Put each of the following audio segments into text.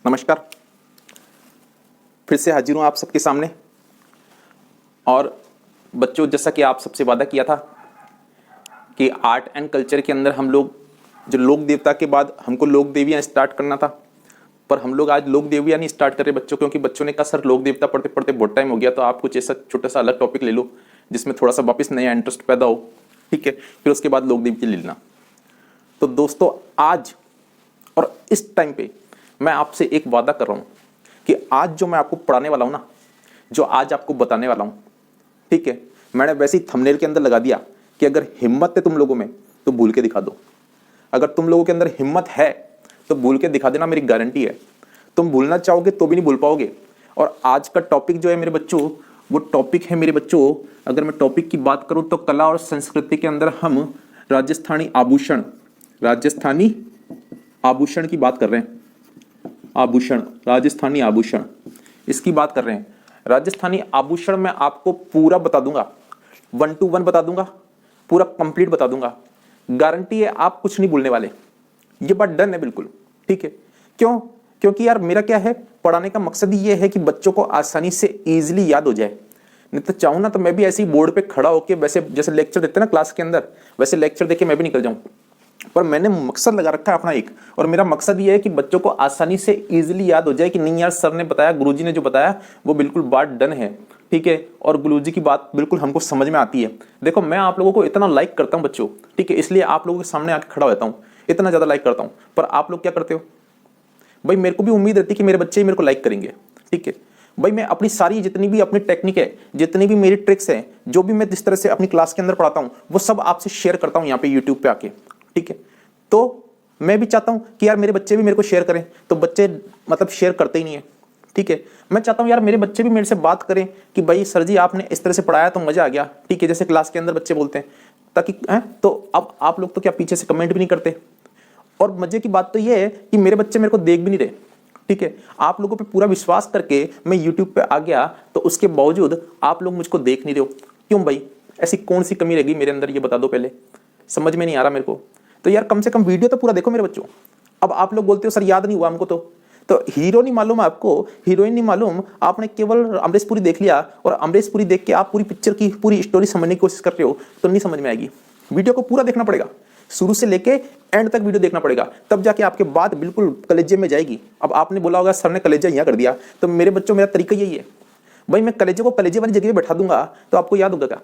नमस्कार। फिर से हाजिर हूँ आप सबके सामने। और बच्चों, जैसा कि आप सबसे वादा किया था कि आर्ट एंड कल्चर के अंदर हम लोग जो लोक देवता के बाद हमको लोक देवियाँ स्टार्ट करना था, पर हम लोग आज लोक देवियाँ नहीं स्टार्ट कर रहे बच्चों, क्योंकि बच्चों ने कहा सर लोक देवता पढ़ते पढ़ते बहुत टाइम हो गया, तो आप कुछ ऐसा छोटा सा अलग टॉपिक ले लो जिसमें थोड़ा सा वापस नया इंटरेस्ट पैदा हो। ठीक है, फिर उसके बाद लोक देवता ले लेना। तो दोस्तों, आज और इस टाइम पे मैं आपसे एक वादा कर रहा हूँ कि आज जो मैं आपको पढ़ाने वाला हूँ ना, जो आज आपको बताने वाला हूँ, ठीक है, मैंने वैसे ही थंबनेल के अंदर लगा दिया कि अगर हिम्मत है तुम लोगों में तो भूल के दिखा दो। अगर तुम लोगों के अंदर हिम्मत है तो भूल के दिखा देना, मेरी गारंटी है। तुम भूलना चाहोगे तो भी नहीं भूल पाओगे। और आज का टॉपिक जो है मेरे बच्चों, वो टॉपिक है मेरे बच्चों, अगर मैं टॉपिक की बात करूं तो कला और संस्कृति के अंदर हम राजस्थानी आभूषण की बात कर रहे हैं। आभूषण, राजस्थानी आभूषण, इसकी बात कर रहे हैं। राजस्थानी आभूषण मैं आपको पूरा बता दूंगा, 1 to 1 बता दूंगा, पूरा कंप्लीट बता दूंगा। गारंटी है आप कुछ नहीं भूलने वाले, ये बात डन है बिल्कुल। ठीक है, क्यों? क्योंकि यार मेरा क्या है, पढ़ाने का मकसद ही ये है कि बच्चों को आसानी से इजीली याद हो जाए। नहीं तो चाहूँ ना तो मैं भी ऐसे ही बोर्ड पे खड़ा होकर वैसे जैसे लेक्चर देते हैं ना क्लास के अंदर, वैसे लेक्चर देके मैं भी निकल जाऊं। पर मैंने मकसद लगा रखा है अपना एक, और मेरा मकसद ये है कि बच्चों को आसानी से इजीली याद हो जाए कि नहीं यार सर ने बताया, गुरुजी ने जो बताया वो बिल्कुल बात डन है। ठीक है, और गुरुजी की बात बिल्कुल हमको समझ में आती है। देखो, मैं आप लोगों को इतना लाइक करता हूं बच्चों, ठीक है, इसलिए आप लोगों के सामने आके खड़ा होता हूं, इतना ज्यादा लाइक करता हूं। पर आप लोग क्या करते हो भाई? मेरे को भी उम्मीद रहती है कि मेरे बच्चे ही मेरे को लाइक करेंगे। ठीक है भाई, मैं अपनी सारी जितनी भी अपनी टेक्निक है, जितनी भी मेरी ट्रिक्स हैं, जो भी मैं जिस तरह से अपनी क्लास के अंदर पढ़ाता हूं, वो सब आपसे शेयर करता हूं यहाँ पे यूट्यूब पे आके। ठीक है, तो मैं भी चाहता हूं कि यार मेरे बच्चे भी मेरे को शेयर करें, तो बच्चे मतलब शेयर करते ही नहीं है। ठीक है, मैं चाहता हूं यार मेरे बच्चे भी मेरे से बात करें कि भाई सर जी आपने इस तरह से पढ़ाया तो मजा आ गया। ठीक है, जैसे क्लास के अंदर बच्चे बोलते हैं, ताकि तो अब आप लोग तो क्या पीछे से कमेंट भी नहीं करते। और मजे की बात तो ये है कि मेरे बच्चे मेरे को देख भी नहीं रहे। ठीक है, आप लोगों पे पूरा विश्वास करके मैं यूट्यूब पे आ गया, तो उसके बावजूद आप लोग मुझको देख नहीं रहे हो। क्यों भाई? ऐसी कौन सी कमी रहेगी मेरे अंदर, ये बता दो पहले, समझ में नहीं आ रहा मेरे को। तो यार कम से कम वीडियो तो पूरा देखो मेरे बच्चों। अब आप लोग बोलते हो सर याद नहीं हुआ हमको, तो हीरो नहीं मालूम आपको, हीरोइन नहीं मालूम, आपने केवल अमरीश पुरी देख लिया और अमरीश पुरी देख के आप पूरी पिक्चर की पूरी स्टोरी समझने की कोशिश कर रहे हो, तो नहीं समझ में आएगी। वीडियो को पूरा देखना पड़ेगा, शुरू से लेके एंड तक वीडियो देखना पड़ेगा, तब जाके आपके बात बिल्कुल कलेजे में जाएगी। अब आपने बोला होगा सर ने कलेजा यहाँ कर दिया, तो मेरे बच्चों मेरा तरीका यही है भाई, मैं कलेजे को कलेजे वाली जगह पे बैठा दूंगा तो आपको याद होगा क्या?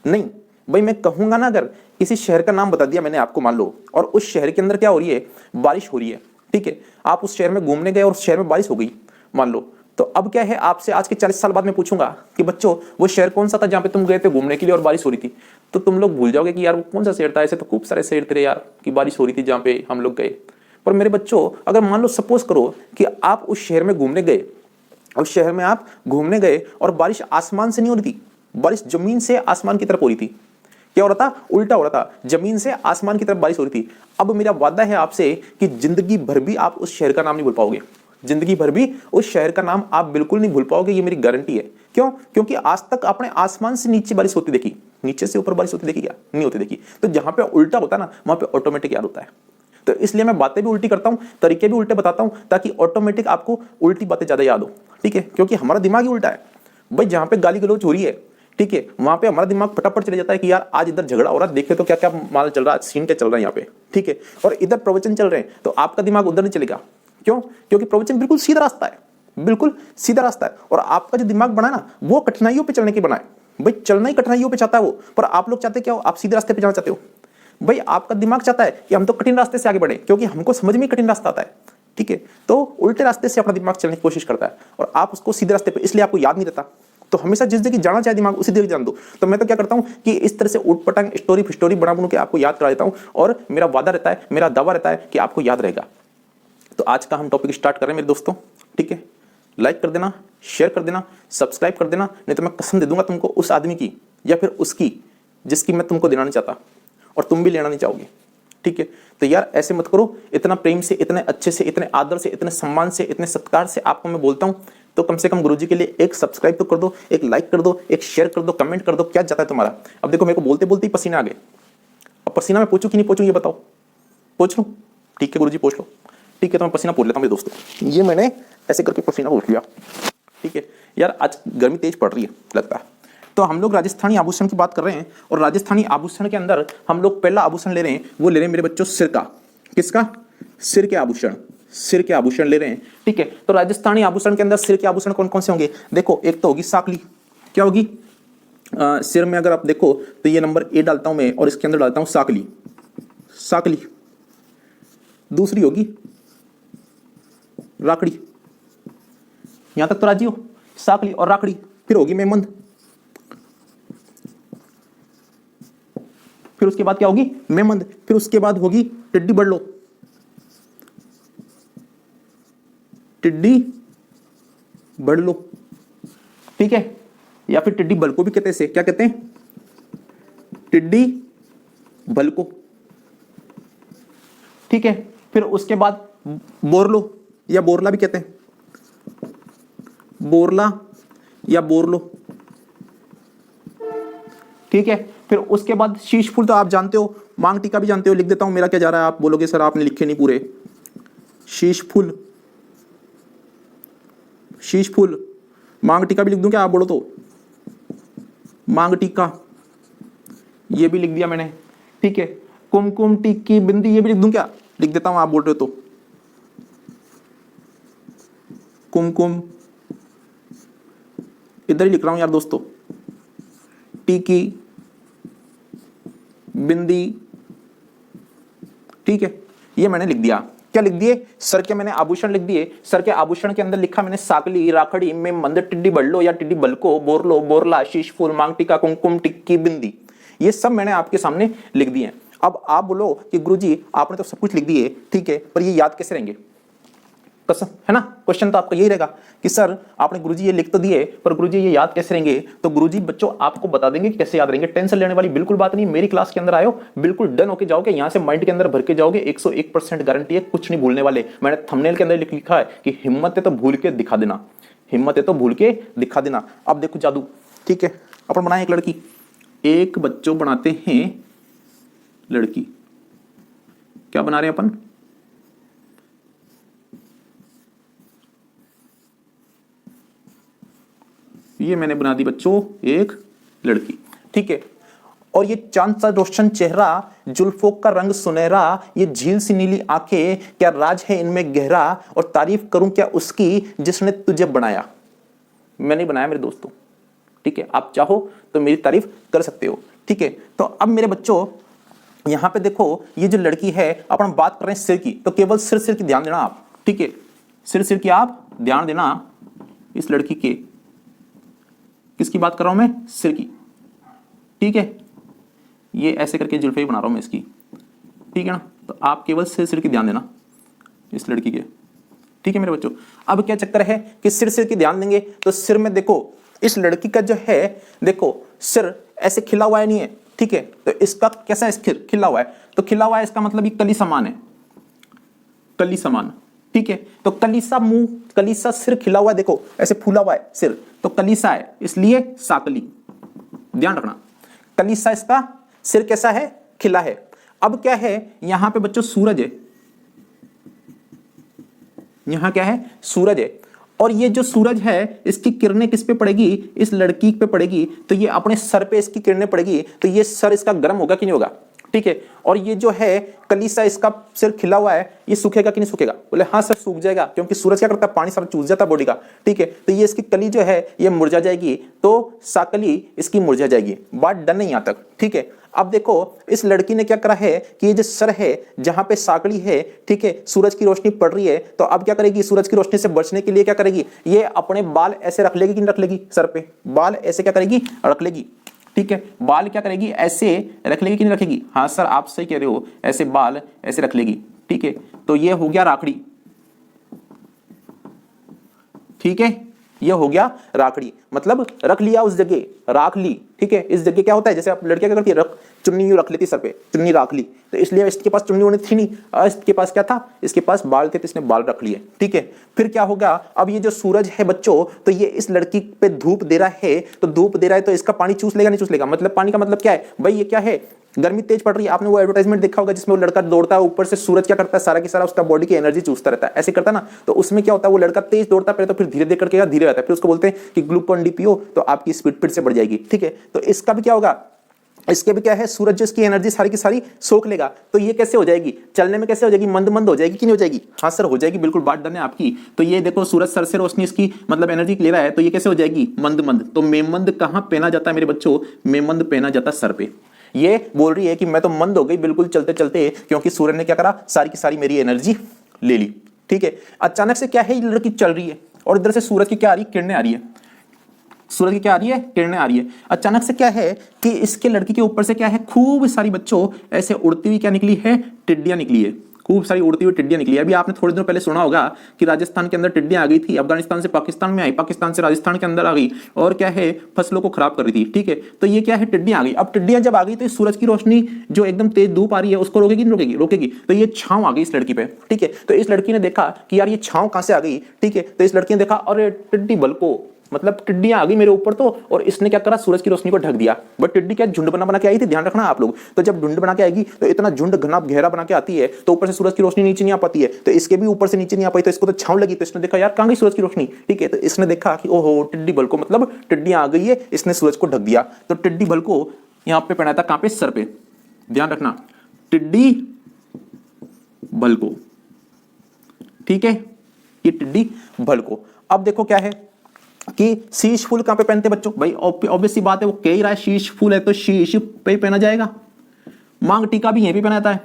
नहीं भाई, मैं कहूंगा ना, अगर किसी शहर का नाम बता दिया मैंने आपको मान लो, और उस शहर के अंदर क्या हो रही है, बारिश हो रही है। ठीक है, आप उस शहर में घूमने गए और उस शहर में बारिश हो गई मान लो, तो अब क्या है, आपसे आज के 40 साल बाद मैं पूछूंगा कि बच्चों वो शहर कौन सा था जहां पे तुम गए थे घूमने के लिए और बारिश हो रही थी, तो तुम लोग भूल जाओगे कि यार वो कौन सा शहर था। ऐसे तो खूब सारे शहर थे यार कि बारिश हो रही थी जहां पे हम लोग गए। पर मेरे बच्चों, अगर मान लो सपोज करो कि आप उस शहर में घूमने गए, उस शहर में आप घूमने गए और बारिश आसमान से नहीं हो रही थी, बारिश जमीन से आसमान की तरफ हो रही थी। क्या हो रहा था? उल्टा हो रहा था, जमीन से आसमान की तरफ बारिश हो रही थी। अब मेरा वादा है आपसे कि जिंदगी भर भी आप उस शहर का नाम नहीं भूल पाओगे, जिंदगी भर भी उस शहर का नाम आप बिल्कुल नहीं भूल पाओगे, ये मेरी गारंटी है। क्यों? क्योंकि आज तक आपने आसमान से नीचे बारिश होती देखी, नीचे से ऊपर बारिश होती देखी क्या? नहीं होती देखी। तो जहां पे उल्टा होता है ना, वहां पे ऑटोमेटिक याद होता है। तो इसलिए मैं बातें भी उल्टी करता हूं, तरीके भी उल्टे बताता हूं, ताकि ऑटोमेटिक आपको उल्टी बातें ज्यादा याद हो। ठीक है, क्योंकि हमारा दिमाग ही उल्टा है भाई। जहां पे गाली गलौज हो रही है, ठीक है, वहां पे हमारा दिमाग फटाफट चले जाता है कि यार आज इधर झगड़ा हो रहा है, देखे तो क्या क्या माल चल रहा है, सीन क्या चल रहा है यहाँ पे। ठीक है, और इधर प्रवचन चल रहे हैं, तो आपका दिमाग उधर नहीं चलेगा। क्यों? क्योंकि प्रवचन बिल्कुल सीधा रास्ता है, बिल्कुल सीधा रास्ता है, और आपका जो दिमाग बना है ना, वो कठिनाइयों पे चलने के बना है भाई। चलना ही कठिनाइयों पे चाहता है वो, पर आप लोग चाहते क्या हो? आप सीधे रास्ते पे जाना चाहते हो भाई। आपका दिमाग चाहता है कि हम तो कठिन रास्ते से आगे बढ़े, क्योंकि हमको समझ में कठिन रास्ता आता है। ठीक है, तो उल्टे रास्ते से अपना दिमाग चलने की कोशिश करता है, और आप उसको सीधे रास्ते पे, इसलिए आपको याद नहीं रहता। तो हमेशा जिस जगह जाना चाहे दिमाग, उसी जगह जान दो। तो मैं तो क्या करता हूं कि इस तरह से उटपटांग स्टोरी फिस्टोरी बना बना के आपको याद करा देता हूं, और मेरा वादा रहता है, मेरा दावा रहता है कि आपको याद रहेगा। तो आज का हम टॉपिक स्टार्ट कर रहे हैं मेरे दोस्तों। ठीक है, लाइक कर देना, शेयर कर देना, सब्सक्राइब कर देना, नहीं तो मैं कसम दे दूंगा तुमको उस आदमी की या फिर उसकी जिसकी मैं तुमको देना नहीं चाहता, और तुम भी लेना नहीं चाहोगे। ठीक है, तो यार ऐसे मत करो। इतना प्रेम से, इतने अच्छे से, इतने आदर से, इतने सम्मान से, इतने सत्कार से आपको मैं बोलता हूं, तो कम से कम गुरुजी के लिए एक सब्सक्राइब तो कर दो, एक लाइक कर दो, एक शेयर कर दो, कमेंट कर दो। क्या जाता है तुम्हारा? अब देखो, मेरे को बोलते बोलते ही पसीना आ गए। अब पसीना में पूछूं कि नहीं पूछूं, ये बताओ। पूछ लूं? ठीक है गुरुजी, पूछ लो। ठीक है, तो मैं पसीना पोंछ लेता हूँ मेरे दोस्तों। ये मैंने ऐसे करके पसीना पोंछ लिया। ठीक है यार, आज गर्मी तेज पड़ रही है लगता है। तो हम लोग राजस्थानी आभूषण की बात कर रहे हैं, और राजस्थानी आभूषण के अंदर हम लोग पहला आभूषण ले रहे हैं, वो ले रहे हैं मेरे बच्चों सिर का। किसका? सिर के आभूषण। सिर के आभूषण ले रहे हैं। ठीक है, तो राजस्थानी आभूषण के अंदर सिर के आभूषण कौन कौन से होंगे? देखो, एक तो होगी साकली। क्या होगी? सिर में अगर आप देखो तो ये नंबर ए डालता हूं मैं, और इसके अंदर डालता हूं साकली। साकली। दूसरी होगी राकड़ी। यहां तक तो राजी हो? साकली और राकड़ी। फिर होगी मेमंद। फिर उसके बाद क्या होगी? मेमंद। फिर उसके बाद होगी टिड्डी बड़लो। टिड्डी बड़लो। ठीक है, या फिर टिड्डी बल को भी कहते हैं। क्या कहते हैं? टिड्डी बल को। ठीक है, फिर उसके बाद बोरलो या बोरला भी कहते हैं। बोरला या बोरलो। ठीक है, फिर उसके बाद शीश फूल तो आप जानते हो, मांग टीका भी जानते हो। लिख देता हूं, मेरा क्या जा रहा है, आप बोलोगे सर आपने लिखे नहीं पूरे। शीश फूल, शीश फूल, मांग टीका भी लिख दूं क्या आप बोलो तो? मांग टीका ये भी लिख दिया मैंने। ठीक है, कुमकुम टिक्की बिंदी ये भी लिख दूं क्या? लिख देता हूं, आप बोल रहे हो तो। कुमकुम इधर ही लिख रहा हूं यार दोस्तों। टिक्की बिंदी। ठीक है, ये मैंने लिख दिया। क्या लिख दिए? सर के मैंने आभूषण लिख दिए। सर के आभूषण के अंदर लिखा मैंने साकली, राखड़ी में मंद, टिड्डी बल्लो या टिड्डी बलको, बोरलो, बोरला, शीश फूल, मांग टीका, कुमकुम टिक्की बिंदी। ये सब मैंने आपके सामने लिख दिए। अब आप बोलो कि गुरुजी आपने तो सब कुछ लिख दिए, ठीक है, पर ये याद कैसे रहेंगे? कसम है ना, क्वेश्चन तो आपका यही रहेगा कि सर आपने गुरुजी ये लिख तो दिए, पर गुरुजी ये याद कैसे रहेंगे? तो गुरुजी बच्चों आपको बता देंगे कि कैसे याद रहेंगे। टेंशन लेने वाली बिल्कुल बात नहीं। मेरी क्लास के अंदर आयो, बिल्कुल डन होके जाओगे, यहां से माइंड के अंदर भर के जाओगे। 101% गारंटी है, कुछ नहीं भूलने वाले। मैंने थंबनेल के अंदर लिखा है कि हिम्मत है तो भूल के दिखा देना, हिम्मत है तो भूल के दिखा देना। अब देखो जादू। ठीक है, अपन बनाए एक लड़की, एक बच्चों बनाते हैं लड़की। क्या बना रहे हैं अपन? ये मैंने बना दी बच्चों एक लड़की। ठीक है, और ये चांद सा रोशन चेहरा, जुल्फों का रंग सुनहरा, ये झील सी नीली आंखें, क्या राज है इनमें गहरा, और तारीफ करूं क्या उसकी जिसने तुझे बनाया। मैंने बनाया मेरे दोस्तों। ठीक है, आप चाहो तो मेरी तारीफ कर सकते हो। ठीक है, तो अब मेरे बच्चों यहां पे देखो, ये जो लड़की है, अपन बात कर रहे हैं सिर की, तो केवल सिर सिर की ध्यान देना आप। ठीक है, सिर सिर की आप ध्यान देना। इस लड़की के किसकी बात कर रहा हूं मैं? सिर की। ठीक है, ये ऐसे करके जुल्फे बना रहा हूं मैं इसकी। ठीक है ना, तो आप केवल सिर सिर की ध्यान देना इस लड़की के। ठीक है मेरे बच्चों, अब क्या चक्कर है कि सिर सिर की ध्यान देंगे तो सिर में देखो, इस लड़की का जो है देखो, सिर ऐसे खिला हुआ है नहीं है। ठीक है, तो इसका कैसा है? खिला हुआ है। तो खिला हुआ है इसका मतलब ये कली समान है, कली समान। ठीक है, तो कलीसा मुंह, कलीसा सिर खिला हुआ है, देखो ऐसे फूला हुआ है सिर, तो कलीसा है, इसलिए साकली। ध्यान रखना, कलीसा इसका, सिर कैसा है? खिला है। अब क्या है यहां पे बच्चों? सूरज है। यहां क्या है? सूरज है। और ये जो सूरज है, इसकी किरणें किस पे पड़ेगी? इस लड़की पे पड़ेगी। तो ये अपने सर पे इसकी किरणें पड़ेगी, तो ये सर इसका गर्म होगा कि नहीं होगा? ठीक है, और ये जो है कलीसा, इसका सिर खिला हुआ है, ये सूखेगा कि नहीं सूखेगा? बोले हाँ सर सूख जाएगा, क्योंकि सूरज क्या करता है? पानी सारा चूस जाता है बॉडी का। ठीक है, तो ये इसकी कली जो है ये मुरझा जाएगी, तो साकली इसकी मुरझा जाएगी। बात डन है यहां तक। ठीक है, अब देखो इस लड़की ने क्या करा है कि ये जो सर है, जहां पे साकली है, ठीक है, सूरज की रोशनी पड़ रही है, तो अब क्या करेगी? सूरज की रोशनी से बचने के लिए क्या करेगी? ये अपने बाल ऐसे रख लेगी कि नहीं रख लेगी? सर पे बाल ऐसे क्या करेगी? रख लेगी। ठीक है, बाल क्या करेगी? ऐसे रख लेगी कि नहीं रखेगी? हाँ सर आप सही कह रहे हो, ऐसे बाल ऐसे रख लेगी। ठीक है, तो ये हो गया राखड़ी। ठीक है, ये हो गया राखड़ी, मतलब रख लिया उस जगह, राख ली। ठीक है। इस जगह क्या होता है, जैसे आप लड़कियां क्या करती है, चुन्नी यूं रख लेती सर पे, चुन्नी रख ली, तो इसलिए इसके पास चुन्नी होनी थी नहीं, इसके पास क्या था, इसके पास बाल थे तो इसने बाल रख लिए, ठीक है। फिर क्या होगा, अब ये जो सूरज है बच्चों, तो ये इस लड़की पे धूप दे रहा है, तो धूप दे रहा है तो इसका पानी चूस लेगा नहीं चूस लेगा, मतलब पानी का मतलब क्या है भाई, ये क्या है, गर्मी तेज पड़ रही है। आपने वो एडवर्टाइजमेंट देखा होगा जिसमें वो लड़का दौड़ता है, ऊपर से सूरज क्या करता है, सारा की सारा उसका बॉडी की एनर्जी चूसता रहता है, ऐसे करता है ना। तो उसमें क्या होता है, वो लड़का तेज दौड़ता है पहले, तो फिर धीरे धीरे करके धीरे आता है, फिर उसको बोलते हैं कि ग्लूकोन डी पियो, तो आपकी स्पीड फिर से बढ़ जाएगी, ठीक है। तो इसका भी क्या होगा, इसके भी क्या है, सूरज जो इसकी एनर्जी सारी की सारी सोख लेगा, तो ये कैसे हो जाएगी, चलने में कैसे हो जाएगी, मंद मंद हो जाएगी कि नहीं हो जाएगी, हाँ सर हो जाएगी, बिल्कुल बात डन है आपकी। तो ये देखो सूरज सर से रोशनी इसकी मतलब एनर्जी ले रहा है, तो ये कैसे हो जाएगी, मंद मंद। तो मेमंद कहां पहना जाता है मेरे बच्चों, मेमंद पहना जाता है सर पे। ये बोल रही है कि मैं तो मंद हो गई बिल्कुल चलते चलते, क्योंकि सूरज ने क्या करा, सारी की सारी मेरी एनर्जी ले ली, ठीक है। अचानक से क्या है, ये लड़की चल रही है और इधर से सूरज की क्या आ रही है, किरणें आ रही है, सूरज की क्या आ रही है, किरणें आ रही है। अचानक से क्या है कि इसके लड़की के ऊपर से क्या है, खूब सारी बच्चों ऐसे उड़ती हुई क्या निकली है, टिड्डियां निकली है, खूब सारी उड़ती हुई टिड्डियां निकली है। अभी आपने थोड़े दिनों पहले सुना होगा कि राजस्थान के अंदर टिड्डियां आ गई थी, अफगानिस्तान से पाकिस्तान में आई, पाकिस्तान से राजस्थान के अंदर आ गई और क्या है, फसलों को खराब कर रही थी, ठीक है। तो ये क्या है, टिड्डियां आ गई। अब टिड्डियां जब आ गई तो इस सूरज की रोशनी जो एकदम तेज धूप आ रही है उसको रोकेगी नहीं रोकेगी, रोकेगी। तो ये छांव आ गई इस लड़की पे, ठीक है। तो इस लड़की ने देखा कि यार ये छांव कहां से आ गई, ठीक है। तो इस लड़की ने देखा अरे टिड्डी बल को, मतलब टिड्डियां आ गई मेरे ऊपर, तो और इसने क्या करा, सूरज की रोशनी को ढक दिया। बट टिड्डी क्या झुंड बना के आई थी, ध्यान रखना आप लोग। तो जब झुंड बना के आएगी तो इतना झुंड घना गहरा बना के आती है, तो ऊपर से सूरज की रोशनी नीचे नहीं आ पाती है, तो इसके भी ऊपर से नीचे नहीं आ पाई, तो इसको तो छांव लगी। तो इसने देखा यार कहां गई सूरज की रोशनी, ठीक है। तो इसने देखा कि ओहो टिड्डी बल को, मतलब टिड्डियां आ गई है, इसने सूरज को ढक दिया। तो टिड्डी बल को यहां पे पहना था, कहां पे, सर पे, ध्यान रखना, टिड्डी बल को, ठीक है, ये टिड्डी बल को। अब देखो क्या है कि शीश फूल कहां पे पहनते बच्चों, भाई ऑब्वियस सी बात है, वो कह ही रहा है शीश फूल है तो शीश पे पहना जाएगा। मांग टीका भी यहीं पे पहनाता है,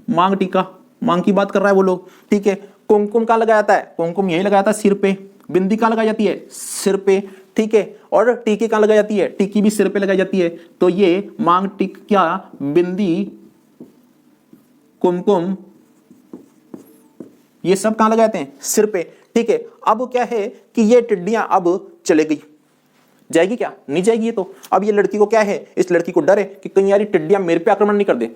मांग टीका, मांग की बात कर रहा है वो लोग, ठीक है। कुमकुम कहां लगाया जाता है, कुमकुम यही लगाया जाता है सिर पे। बिंदी कहां लगाई जाती है, सिर पे, ठीक है। और टीकी कहां लगाई जाती है, टीकी भी सिर पे लगाई जाती है। तो ये मांग टीका, बिंदी, कुमकुम, ये सब कहां लगाते हैं, सिर पे, ठीक है। अब क्या है कि ये टिड्डियां अब चले गई, जाएगी क्या, नहीं जाएगी ये तो। अब ये लड़की को क्या है, इस लड़की को डर है कि कहीं यार टिड्डियां मेरे पे आक्रमण नहीं कर दे।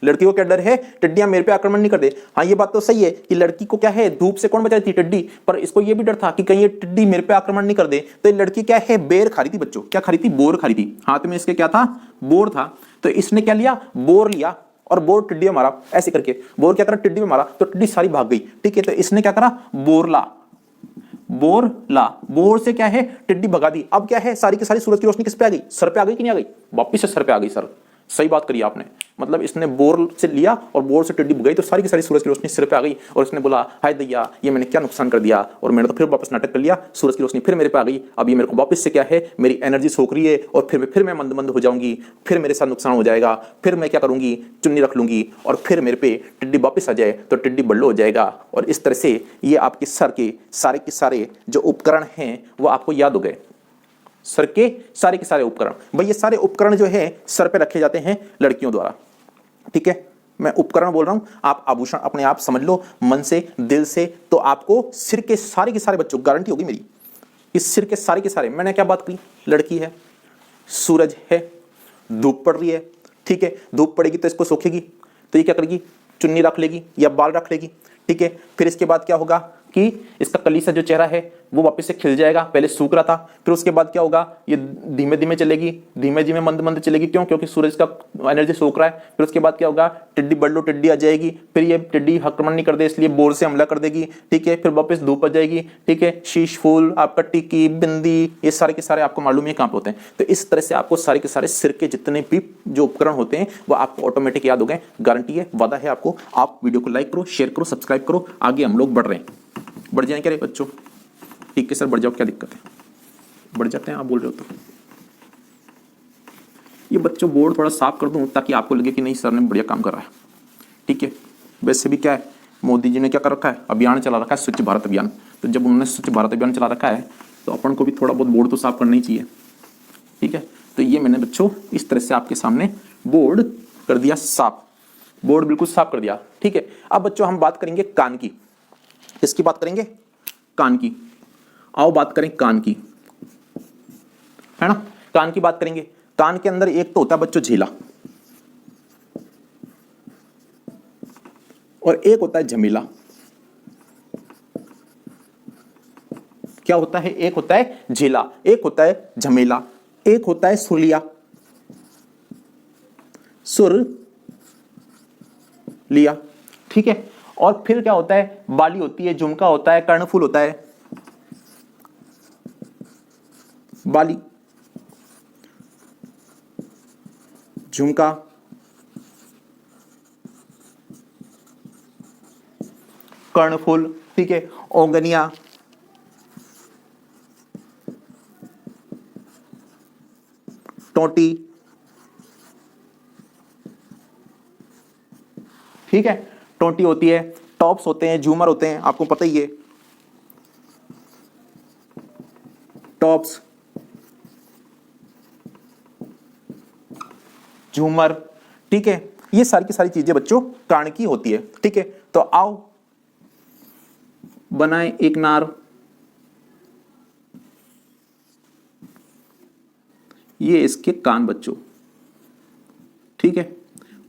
लड़की को क्या डर है, टिड्डियां मेरे पे आक्रमण नहीं कर दे। हाँ ये बात तो सही है कि लड़की को क्या है, धूप से कौन बचाती थी, टिड्डी, पर इसको ये भी डर था कि कहीं ये टिड्डी मेरे पे आक्रमण नहीं कर दे। तो ये लड़की क्या है, बेर खा रही थी बच्चों, क्या खा रही थी, बोर खा रही थी। हाथ में इसके क्या था, बोर था। तो इसने क्या लिया, बोर लिया और बोर टिड्डी में मारा, ऐसे करके बोर क्या करा, टिड्डी में मारा, तो टिड्डी सारी भाग गई, ठीक है। तो इसने क्या करा, बोर ला, बोर ला, बोर से क्या है, टिड्डी भगा दी। अब क्या है, सारी की सारी सूरज की रोशनी किस पे आ गई, सर पे आ गई कि नहीं आ गई, वापिस से सर पे आ गई। सर सही बात करी आपने, मतलब इसने बोर से लिया और बोर से टिड्डी गई, तो सारी की सारी सूरज की रोशनी सिर पे आ गई। और इसने बोला हाय दैया, ये मैंने क्या नुकसान कर दिया, और मैंने तो फिर वापस नाटक कर लिया, सूरज की रोशनी फिर मेरे पे आ गई। अब ये मेरे को वापस से क्या है, मेरी एनर्जी सोख रही है, और फिर मैं मंद मंद हो जाऊंगी, फिर मेरे साथ नुकसान हो जाएगा, फिर मैं क्या करूंगी, चुन्नी रख लूंगी और फिर मेरे पे टिड्डी वापस आ जाए तो टिड्डी बल्लो हो जाएगा। और इस तरह से ये आपके सर के सारे जो उपकरण हैं वो आपको याद हो गए, सर के सारे उपकरण। भाई ये सारे उपकरण जो है सर पे रखे जाते हैं लड़कियों द्वारा, ठीक है। मैं उपकरण बोल रहा हूं, आप आभूषण अपने आप समझ लो मन से, दिल से। तो आपको सिर के सारे बच्चों, गारंटी होगी मेरी, इस सिर के सारे, मैंने क्या बात की, लड़की है, सूरज है, धूप पड़ रही है, ठीक है। धूप पड़ेगी तो इसको सोखेगी, तो ये क्या करेगी, चुन्नी रख लेगी या बाल रख लेगी, ठीक है। फिर इसके बाद क्या होगा कि इसका कलीसा जो चेहरा है वो वापस से खिल जाएगा, पहले सूख रहा था। फिर उसके बाद क्या होगा, ये धीमे धीमे चलेगी, धीमे धीमे मंद मंद चलेगी, क्यों, क्योंकि सूरज का एनर्जी सूख रहा है। फिर उसके बाद क्या होगा, टिड्डी बल्लो टिड्डी आ जाएगी, फिर ये टिड्डी आक्रमण नहीं कर दे इसलिए बोर से हमला कर देगी, ठीक है। फिर वापस धूप आ जाएगी, ठीक है। शीश फूल, आपका टिक्की, बिंदी, ये सारे के सारे आपको मालूम है कहां पे होते हैं। तो इस तरह से आपको सारे के सारे सिर के जितने भी जो उपकरण होते हैं वो आपको ऑटोमेटिक याद हो गए, गारंटी है, वादा है आपको। आप वीडियो को लाइक करो, शेयर करो, सब्सक्राइब करो, आगे हम लोग बढ़ रहे हैं। बढ़ जाएं क्या रे बच्चों, ठीक है सर बढ़ जाओ, क्या दिक्कत है, बढ़ जाते हैं, आप बोल रहे हो तो। ये बच्चों बोर्ड थोड़ा साफ कर दूं ताकि आपको लगे कि नहीं सर ने बढ़िया काम कर रहा है, ठीक है। वैसे भी क्या है, मोदी जी ने क्या कर रखा है, अभियान चला रखा है, स्वच्छ भारत अभियान। तो जब उन्होंने स्वच्छ भारत अभियान चला रखा है तो अपन को भी थोड़ा बहुत बोर्ड तो साफ करना ही चाहिए, ठीक है। तो ये मैंने बच्चों इस तरह से आपके सामने बोर्ड कर दिया साफ, बोर्ड बिल्कुल साफ कर दिया, ठीक है। अब बच्चों हम बात करेंगे कान की, किसकी बात करेंगे, कान की। आओ बात करें कान की, है ना। कान की बात करेंगे, कान के अंदर एक तो होता है बच्चों झीला और एक होता है झमेला। क्या होता है? एक होता है झीला, एक होता है झमेला, एक होता है सुरलिया, सुर लिया, ठीक है। और फिर क्या होता है? बाली होती है, झुमका होता है, कर्णफूल होता है, बाली, झुमका, कर्णफूल, ठीक है, ओंगनिया, टोटी, ठीक है, टोटी होती है, टॉप्स होते हैं, झूमर होते हैं, आपको पता ही है, टॉप्स, झूमर, ठीक है। ये सारी की सारी चीजें बच्चों कान की होती है, ठीक है। तो आओ बनाएं एक नार। ये इसके कान बच्चों, ठीक है।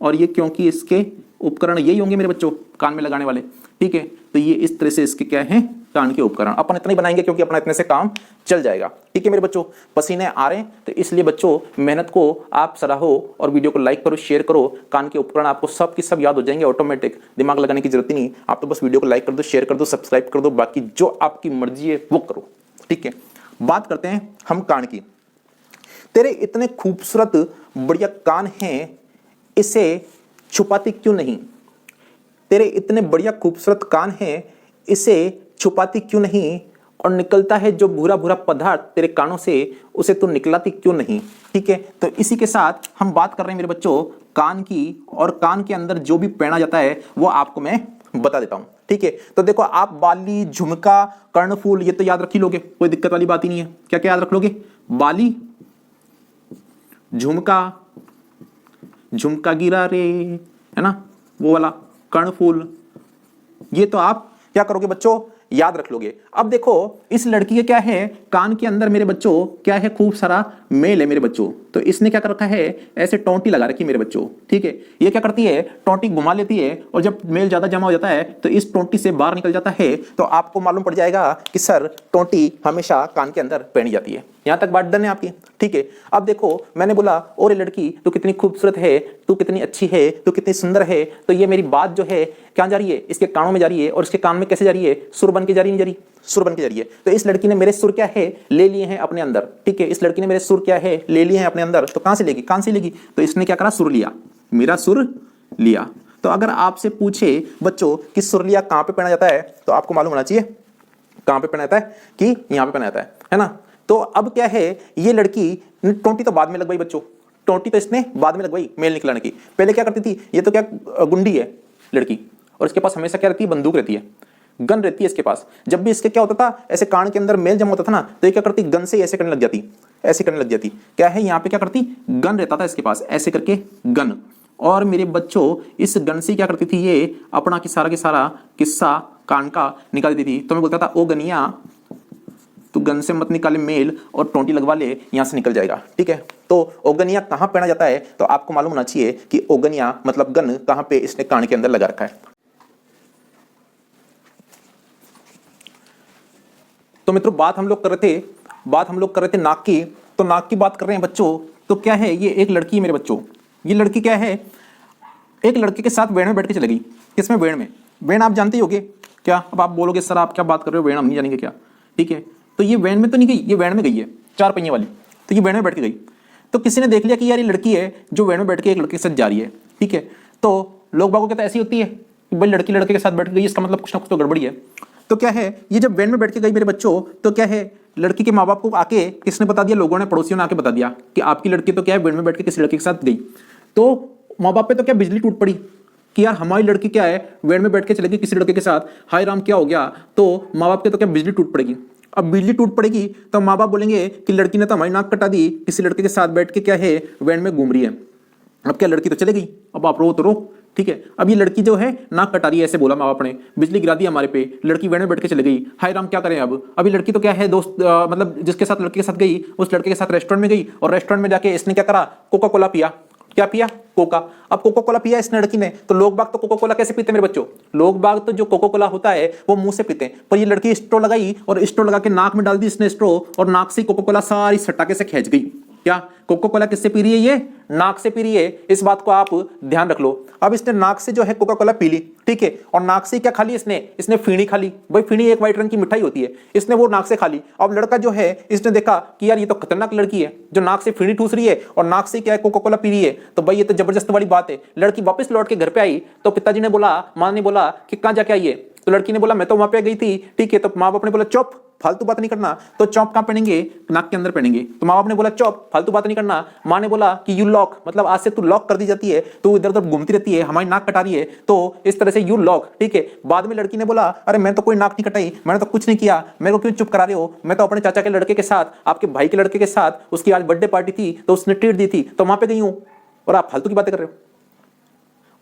और ये क्योंकि इसके उपकरण यही होंगे मेरे बच्चों कान में लगाने वाले, ठीक है। तो ये इस तरह से इसके क्या हैं? कान के उपकरण। अपन इतना ही बनाएंगे क्योंकि अपना इतने से काम चल जाएगा, ठीक है मेरे बच्चों। पसीने आ रहे हैं तो इसलिए बच्चों मेहनत को आप सराहो और वीडियो को लाइक करो, शेयर करो। कान के उपकरण आपको सब की सब याद हो जाएंगे ऑटोमेटिक, दिमाग लगाने की जरूरत ही नहीं। आप तो बस वीडियो को लाइक कर दो, शेयर कर दो, सब्सक्राइब कर दो, बाकी जो आपकी मर्जी है वो करो, ठीक है। बात करते हैं हम कान की। तेरे इतने खूबसूरत बढ़िया कान हैं, इसे छुपाती क्यों नहीं? तेरे इतने बढ़िया खूबसूरत कान हैं, इसे छुपाती क्यों नहीं? और निकलता है जो भूरा भूरा पदार्थ तेरे कानों से, उसे तू निकलाती क्यों नहीं? ठीक है, तो इसी के साथ हम बात कर रहे हैं मेरे बच्चों कान की, और कान के अंदर जो भी पहना जाता है वो आपको मैं बता देता हूं, ठीक है। तो देखो, आप बाली, झुमका, कर्णफूल ये तो याद रख ही लोगे, कोई दिक्कत वाली बात ही नहीं है। क्या क्या याद रख लोगे? बाली, झुमका, झुमका गिरा रे, है ना, वो वाला, कर्णफूल, ये तो आप क्या करोगे बच्चों? याद रख लोगे। अब देखो, इस लड़की के क्या है, कान के अंदर मेरे बच्चों क्या है, खूब सारा मेल है मेरे बच्चों। तो इसने क्या कर रखा है, ऐसे टोंटी लगा रखी मेरे बच्चों, ठीक है। ये क्या करती है, टोंटी घुमा लेती है, और जब मेल ज्यादा जमा हो जाता है तो इस टोंटी से बाहर निकल जाता है। तो आपको मालूम पड़ जाएगा कि सर टोंटी हमेशा कान के अंदर पहनी जाती है। यहां तक बात डन है आपकी, ठीक है। अब देखो, मैंने बोला और लड़की तू कितनी खूबसूरत है, तू कितनी अच्छी है, तू कितनी सुंदर है। तो ये मेरी बात जो है क्या जा रही है, इसके कानों में जा रही है, और इसके कान में कैसे जा रही है, सुर बन के जा रही, नहीं जा रही, सुर बन के जा रही है। तो इस लड़की ने मेरे सुर क्या है, ले लिए हैं अपने अंदर, ठीक है। इस लड़की ने मेरे सुर क्या है, ले लिए हैं अपने अंदर। तो कहां से लेगी, कान से लेगी। तो इसने क्या करा, सुर लिया, मेरा सुर लिया। तो अगर आपसे पूछे बच्चों कि सुर लिया कहां पे पहना जाता है, तो आपको मालूम होना चाहिए कहां पे पहना जाता है, कि यहां पे पहना जाता है ना। तो अब क्या है, ये लड़की टोंटी तो बाद में लगवाई बच्चों, टोंटी तो इसने बाद में लगवाई मेल निकलाने की। पहले क्या करती थी, ये तो क्या गुंडी है लड़की, और इसके पास हमेशा क्या रहती है, बंदूक रहती है, गन रहती है इसके पास। जब भी इसके क्या होता था, ऐसे कान के अंदर मेल जमा होता था ना, तो ये क्या करती, गन से ऐसे करने लग जाती, ऐसे करने लग जाती। क्या है, यहाँ पे क्या करती, गन रहता था इसके पास, ऐसे करके गन। और मेरे बच्चों इस गन से क्या करती थी, ये अपना की सारा किस्सा कान का निकाल देती थी। तो मैं बोलता था, ओ गनिया तू गन से मत निकाले मेल, और टोंटी लगवा ले, यहां से निकल जाएगा, ठीक है। तो ओगनिया कहां पहना जाता है, तो आपको मालूम होना चाहिए कि ओगनिया मतलब गन कहां पे इसने कान के अंदर लगा रखा है। तो मित्रों, बात हम लोग कर रहे थे नाक की। तो नाक की बात कर रहे हैं बच्चों। तो क्या है, ये एक लड़की है मेरे बच्चों, ये लड़की क्या है, एक लड़के के साथ वेण में बैठ के चले गई। किसमें, वेण में। वेण आप जानते ही होगे क्या। अब आप बोलोगे सर आप क्या बात कर रहे हो, वेण हम नहीं जानेंगे क्या, ठीक है। तो ये वैन में तो नहीं गई, ये वैन में गई है, 4 पहिए वाली। तो ये वैन में बैठ के गई, तो किसी ने देख लिया कि यार ये लड़की है जो वैन में बैठ के एक लड़के के साथ जा रही है, ठीक है। तो लोग बागों के तो ऐसी होती है कि भाई लड़की लड़के के साथ बैठ गई, इसका मतलब कुछ ना कुछ तो गड़बड़ी है। तो क्या है, ये जब वैन में बैठ के गई मेरे बच्चों, तो क्या है, लड़की के माँ बाप को आके किसने बता दिया, लोगों ने, पड़ोसियों ने आके बता दिया कि आपकी लड़की तो क्या है, वैन में बैठ के किसी लड़के के साथ गई। तो माँ बाप पे तो क्या बिजली टूट पड़ी कि यार हमारी लड़की क्या है, वैन में बैठ के चलेगी किसी लड़के के साथ, हाय राम क्या हो गया। तो माँ बाप के तो क्या बिजली टूट पड़ेगी। अब बिजली टूट पड़ेगी तो माँ बाप बोलेंगे कि लड़की ने तो हमारी नाक कटा दी, किसी लड़के के साथ बैठ के क्या है, वैन में घूम रही है। अब क्या, लड़की तो चले गई, अब आप रो तो रो, ठीक है। अब ये लड़की जो है नाक कटा रही है, ऐसे बोला माँ बाप ने, बिजली गिरा दी हमारे पे, लड़की वैन में बैठ के चली गई। हाय राम, क्या करें अब? अभी लड़की तो क्या है दोस्त, मतलब जिसके साथ लड़के के साथ गई, उस लड़के के साथ रेस्टोरेंट में गई, और रेस्टोरेंट में जाके इसने क्या करा, कोका कोला पिया। क्या पिया? कोका। अब कोका कोला पिया इस लड़की ने, तो लोग बाग तो कोका कोला कैसे पीते मेरे बच्चों? लोग बाग तो जो कोका कोला होता है वो मुंह से पीते हैं, पर ये लड़की स्ट्रो लगाई और स्ट्रो लगा के नाक में डाल दी इसने स्ट्रो, और नाक से कोका कोला सारी सटाके से खींच गई। क्या कोका कोला किससे पी रही है? ये नाक से पी रही है, इस बात को आप ध्यान रख लो। अब इसने नाक से जो है कोका कोला पी ली, ठीक है, और नाक से क्या खा ली इसने फीणी खा ली। भाई फीणी एक व्हाइट रंग की मिठाई होती है, इसने वो नाक से खा ली। अब लड़का जो है इसने देखा कि यार ये तो खतरनाक लड़की है जो नाक से फीणी ठूस रही है और नाक से क्या है कोका कोला पी रही है, तो भाई ये तो जबरदस्त वाली बात है। लड़की वापस लौट के घर पे आई तो पिताजी ने बोला, माँ ने बोला कि कहाँ जाके आई है? तो लड़की ने बोला मैं तो वहां पे गई थी, ठीक है। तो माँ बाप ने बोला चुप, फालतू बात नहीं करना। तो चौप कहाँ पहनेंगे? नाक के अंदर पहनेंगे। तो माँ बाप ने बोला चौप, फालतू बात नहीं करना। माँ ने बोला कि यू लॉक, मतलब आज से तू लॉक कर दी जाती है, तू इधर उधर घूमती रहती है, हमारी नाक कटा रही है, तो इस तरह से यू लॉक, ठीक है। बाद में लड़की ने बोला अरे मैं तो कोई नाक नहीं कटाई, मैंने तो कुछ नहीं किया, मेरे को क्यों चुप करा रहे हो? मैं तो अपने चाचा के लड़के के साथ, आपके भाई के लड़के के साथ, उसकी आज बर्थडे पार्टी थी तो उसने ट्रीट दी थी तो वहां पे गई हूं, और आप फालतू की बातें कर रहे हो।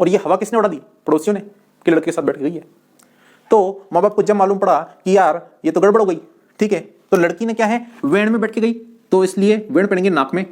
और ये हवा किसने उड़ा दी? पड़ोसियों ने, कि लड़के के साथ बैठ गई है। तो माँ बाप को जब मालूम पड़ा कि यार ये तो गड़बड़ हो गई, ठीक है, तो लड़की ने क्या है, वेण में बैठ के गई, तो इसलिए वेण पहनेंगे नाक में,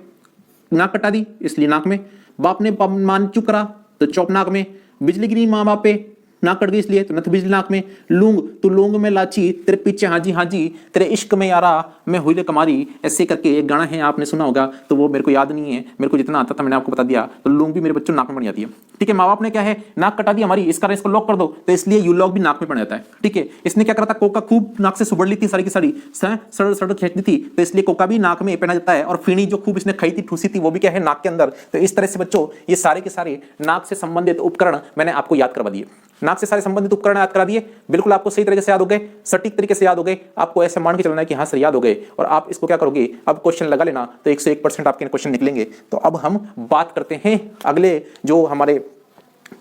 नाक कटा दी इसलिए नाक में। बाप ने मान चुप करा तो चौप नाक में। बिजली गिरी माँ बाप पे, नाक कट गई इसलिए तो नथ बिजली नाक में। लूंग तो लौंग में लाची, तेरे पीछे हाजी हाजी, तेरे इश्क में यारा मैं हुई ले कमारी, ऐसे करके एक गाना है आपने सुना होगा, तो वो मेरे को याद नहीं है, मेरे को जितना आता था मैंने आपको बता दिया। तो लूंग भी मेरे बच्चों नाक में बन जाती है, ठीक है। माँ बाप ने क्या है, नाक कटा दी हमारी, इस कारण इसको लॉक कर दो, तो इसलिए यू लॉक भी नाक में बन जाता है, ठीक है। इसने क्या करा था, कोका खूब नाक से सुबड़ ली थी सारी की सारी, सड़ सड़ खींच दी थी, तो इसलिए कोका भी नाक में पहना जाता है। और फीणी जो खूब इसने खाई थी, ठूसी थी, वो भी क्या है, नाक के अंदर। तो इस तरह से बच्चों ये सारे के सारे नाक से संबंधित उपकरण मैंने आपको याद करवा दिए। नाक से सारे संबंधित उपकरण याद करा दिए, बिल्कुल आपको सही तरीके से याद हो गए, सटीक तरीके से याद हो गए। आपको ऐसे मान के चलना है कि हाँ सर याद हो गए, और आप इसको क्या करोगे, अब क्वेश्चन लगा लेना, तो 101% आपके क्वेश्चन निकलेंगे। तो अब हम बात करते हैं अगले जो हमारे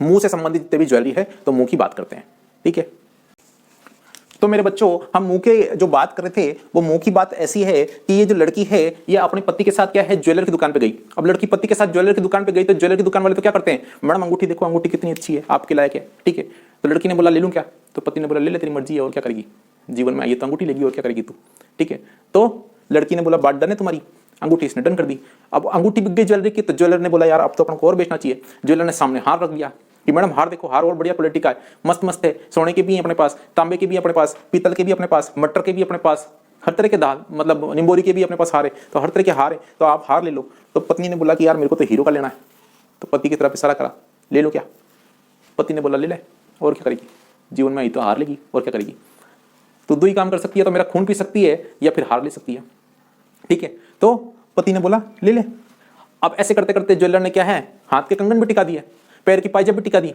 मुंह से संबंधित जितने भी ज्वेलरी है, तो मुंह की बात करते हैं, ठीक है। तो मेरे बच्चों हम मुंह के जो बात कर रहे थे, वो मुंह की बात ऐसी है कि ये जो लड़की है ये अपने पति के साथ क्या है, ज्वेलर की दुकान पे गई। अब लड़की पति के साथ ज्वेलर की दुकान पे गई, तो ज्वेलर की दुकान वाले तो क्या करते हैं, मैडम अंगूठी देखो, अंगूठी कितनी अच्छी है, आपके लायक है, ठीक है। तो लड़की ने बोला ले लूं क्या? तो पति ने बोला ले ले, तेरी मर्जी है, और क्या करेगी जीवन में, ये तो अंगूठी लेगी और क्या करेगी तू, ठीक है। तो लड़की ने बोला बात डन है तुम्हारी, अंगूठी इसने डन कर दी। अब अंगूठी बिक गई ज्वेलरी की, तो ज्वेलर ने बोला यार अब तो अपन को और बेचना चाहिए। ज्वेलर ने सामने हार रख दिया कि मैडम हार देखो, हार और बढ़िया क्वालिटी का है, मस्त मस्त है, सोने के भी हैं अपने पास, तांबे के भी अपने पास, पीतल के भी अपने पास, मटर के भी अपने पास, हर तरह के दाल, मतलब निम्बोरी के भी अपने पास हार है, तो हर तरह के हार है, तो आप हार ले लो। तो पत्नी ने बोला कि यार मेरे को तो हीरो का लेना है। तो पति की तरफ इशारा करा, ले लो क्या? पति ने बोला ले ले, और क्या करेगी जीवन में, ही तो हार लेगी और क्या करेगी। तो दो ही काम कर सकती है, तो मेरा खून पी सकती है या फिर हार ले सकती है, ठीक है। तो पति ने बोला ले ले। अब ऐसे करते करते ज्वेलर ने क्या है, हाथ के कंगन भी टिका दिए, पैर की पायजेब भी टिका दी,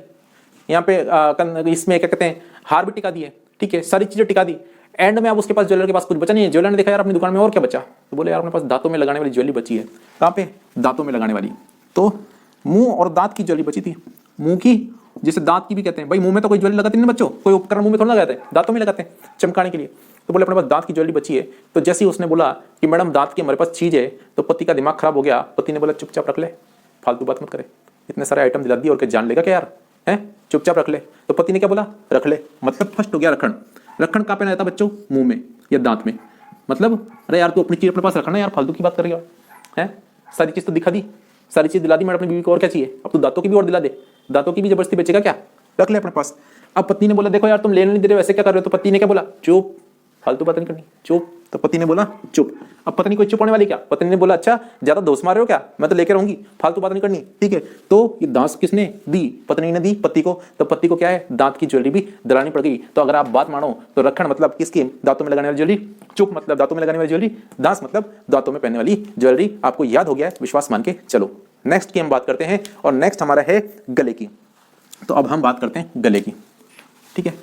यहाँ पे इसमें क्या कहते हैं हार भी टिका दिए, ठीक है, सारी चीजें टिका दी। एंड में अब उसके पास, ज्वेलर के पास कुछ बचा नहीं है। ज्वेलर ने देखा यार अपनी दुकान में और क्या बचा, तो बोले यार अपने पास दांतों में लगाने वाली ज्वेलरी बची है। कहाँ पे? दांतों में लगाने वाली। तो मुंह और दांत की ज्वेलरी बची थी, मुंह की, जिसे दांत की भी कहते हैं। भाई मुंह में तो कोई ज्वेलरी लगाते नहीं बच्चों, कोई उपकरण मुंह में थोड़ा लगाते हैं, दांतों में लगाते हैं चमकाने के लिए। तो बोले अपने पास दांत की ज्वेलरी बची है। तो जैसे ही उसने बोला कि मैडम दांत की हमारे पास चीज है, तो पति का दिमाग खराब हो गया। पति ने बोला चुपचाप रख ले, फालतू बात मत करे, इतने सारे आइटम दिला दिए और क्या जान लेगा क्या यार, है, चुपचाप रख ले। तो पति ने क्या बोला, रख ले, मतलब फर्स्ट हो गया रखन। रखन कहाँ पहना जाता बच्चों, मुंह में या दांत में। मतलब अरे यार तू अपनी चीज अपने पास रखना यार, फालतू की बात कर रही है, सारी चीज तो दिखा दी, सारी चीज दिला दी मैंने अपनी बीवी को, और क्या चाहिए, अब तू दांतों की भी और दिला दे, दांतों की भी जबरदस्ती बेचेगा क्या, रख ले अपने पास। अब पत्नी ने बोला देखो यार तुम लेने नहीं दे रहे हो, ऐसे क्या कर रहे हो। तो पति ने क्या बोला, चुप, फालतू बात नहीं करनी, चुप। तो पति ने बोला चुप। अब पत्नी कोई चुप होने वाली क्या, पत्नी ने बोला अच्छा ज्यादा दोस्त मार रहे हो क्या, मैं तो लेकर रहूंगी, फालतू बात नहीं करनी, ठीक है। तो ये दांत किसने दी, पत्नी ने दी पति को। तो पति को क्या है, दांत की ज्वेलरी भी दिलानी पड़ गई। तो अगर आप बात मानो तो रखण मतलब किसकी, दांतों में लगाने वाली ज्वेलरी, चुप मतलब दांतों में लगाने वाली ज्वेलरी, दांत मतलब दांतों में पहनने वाली ज्वेलरी। आपको याद हो गया है, विश्वास मान के चलो। नेक्स्ट की हम बात करते हैं, और नेक्स्ट हमारा है गले की। तो अब हम बात करते हैं गले की, ठीक है।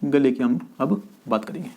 गले की हम अब बात करेंगे।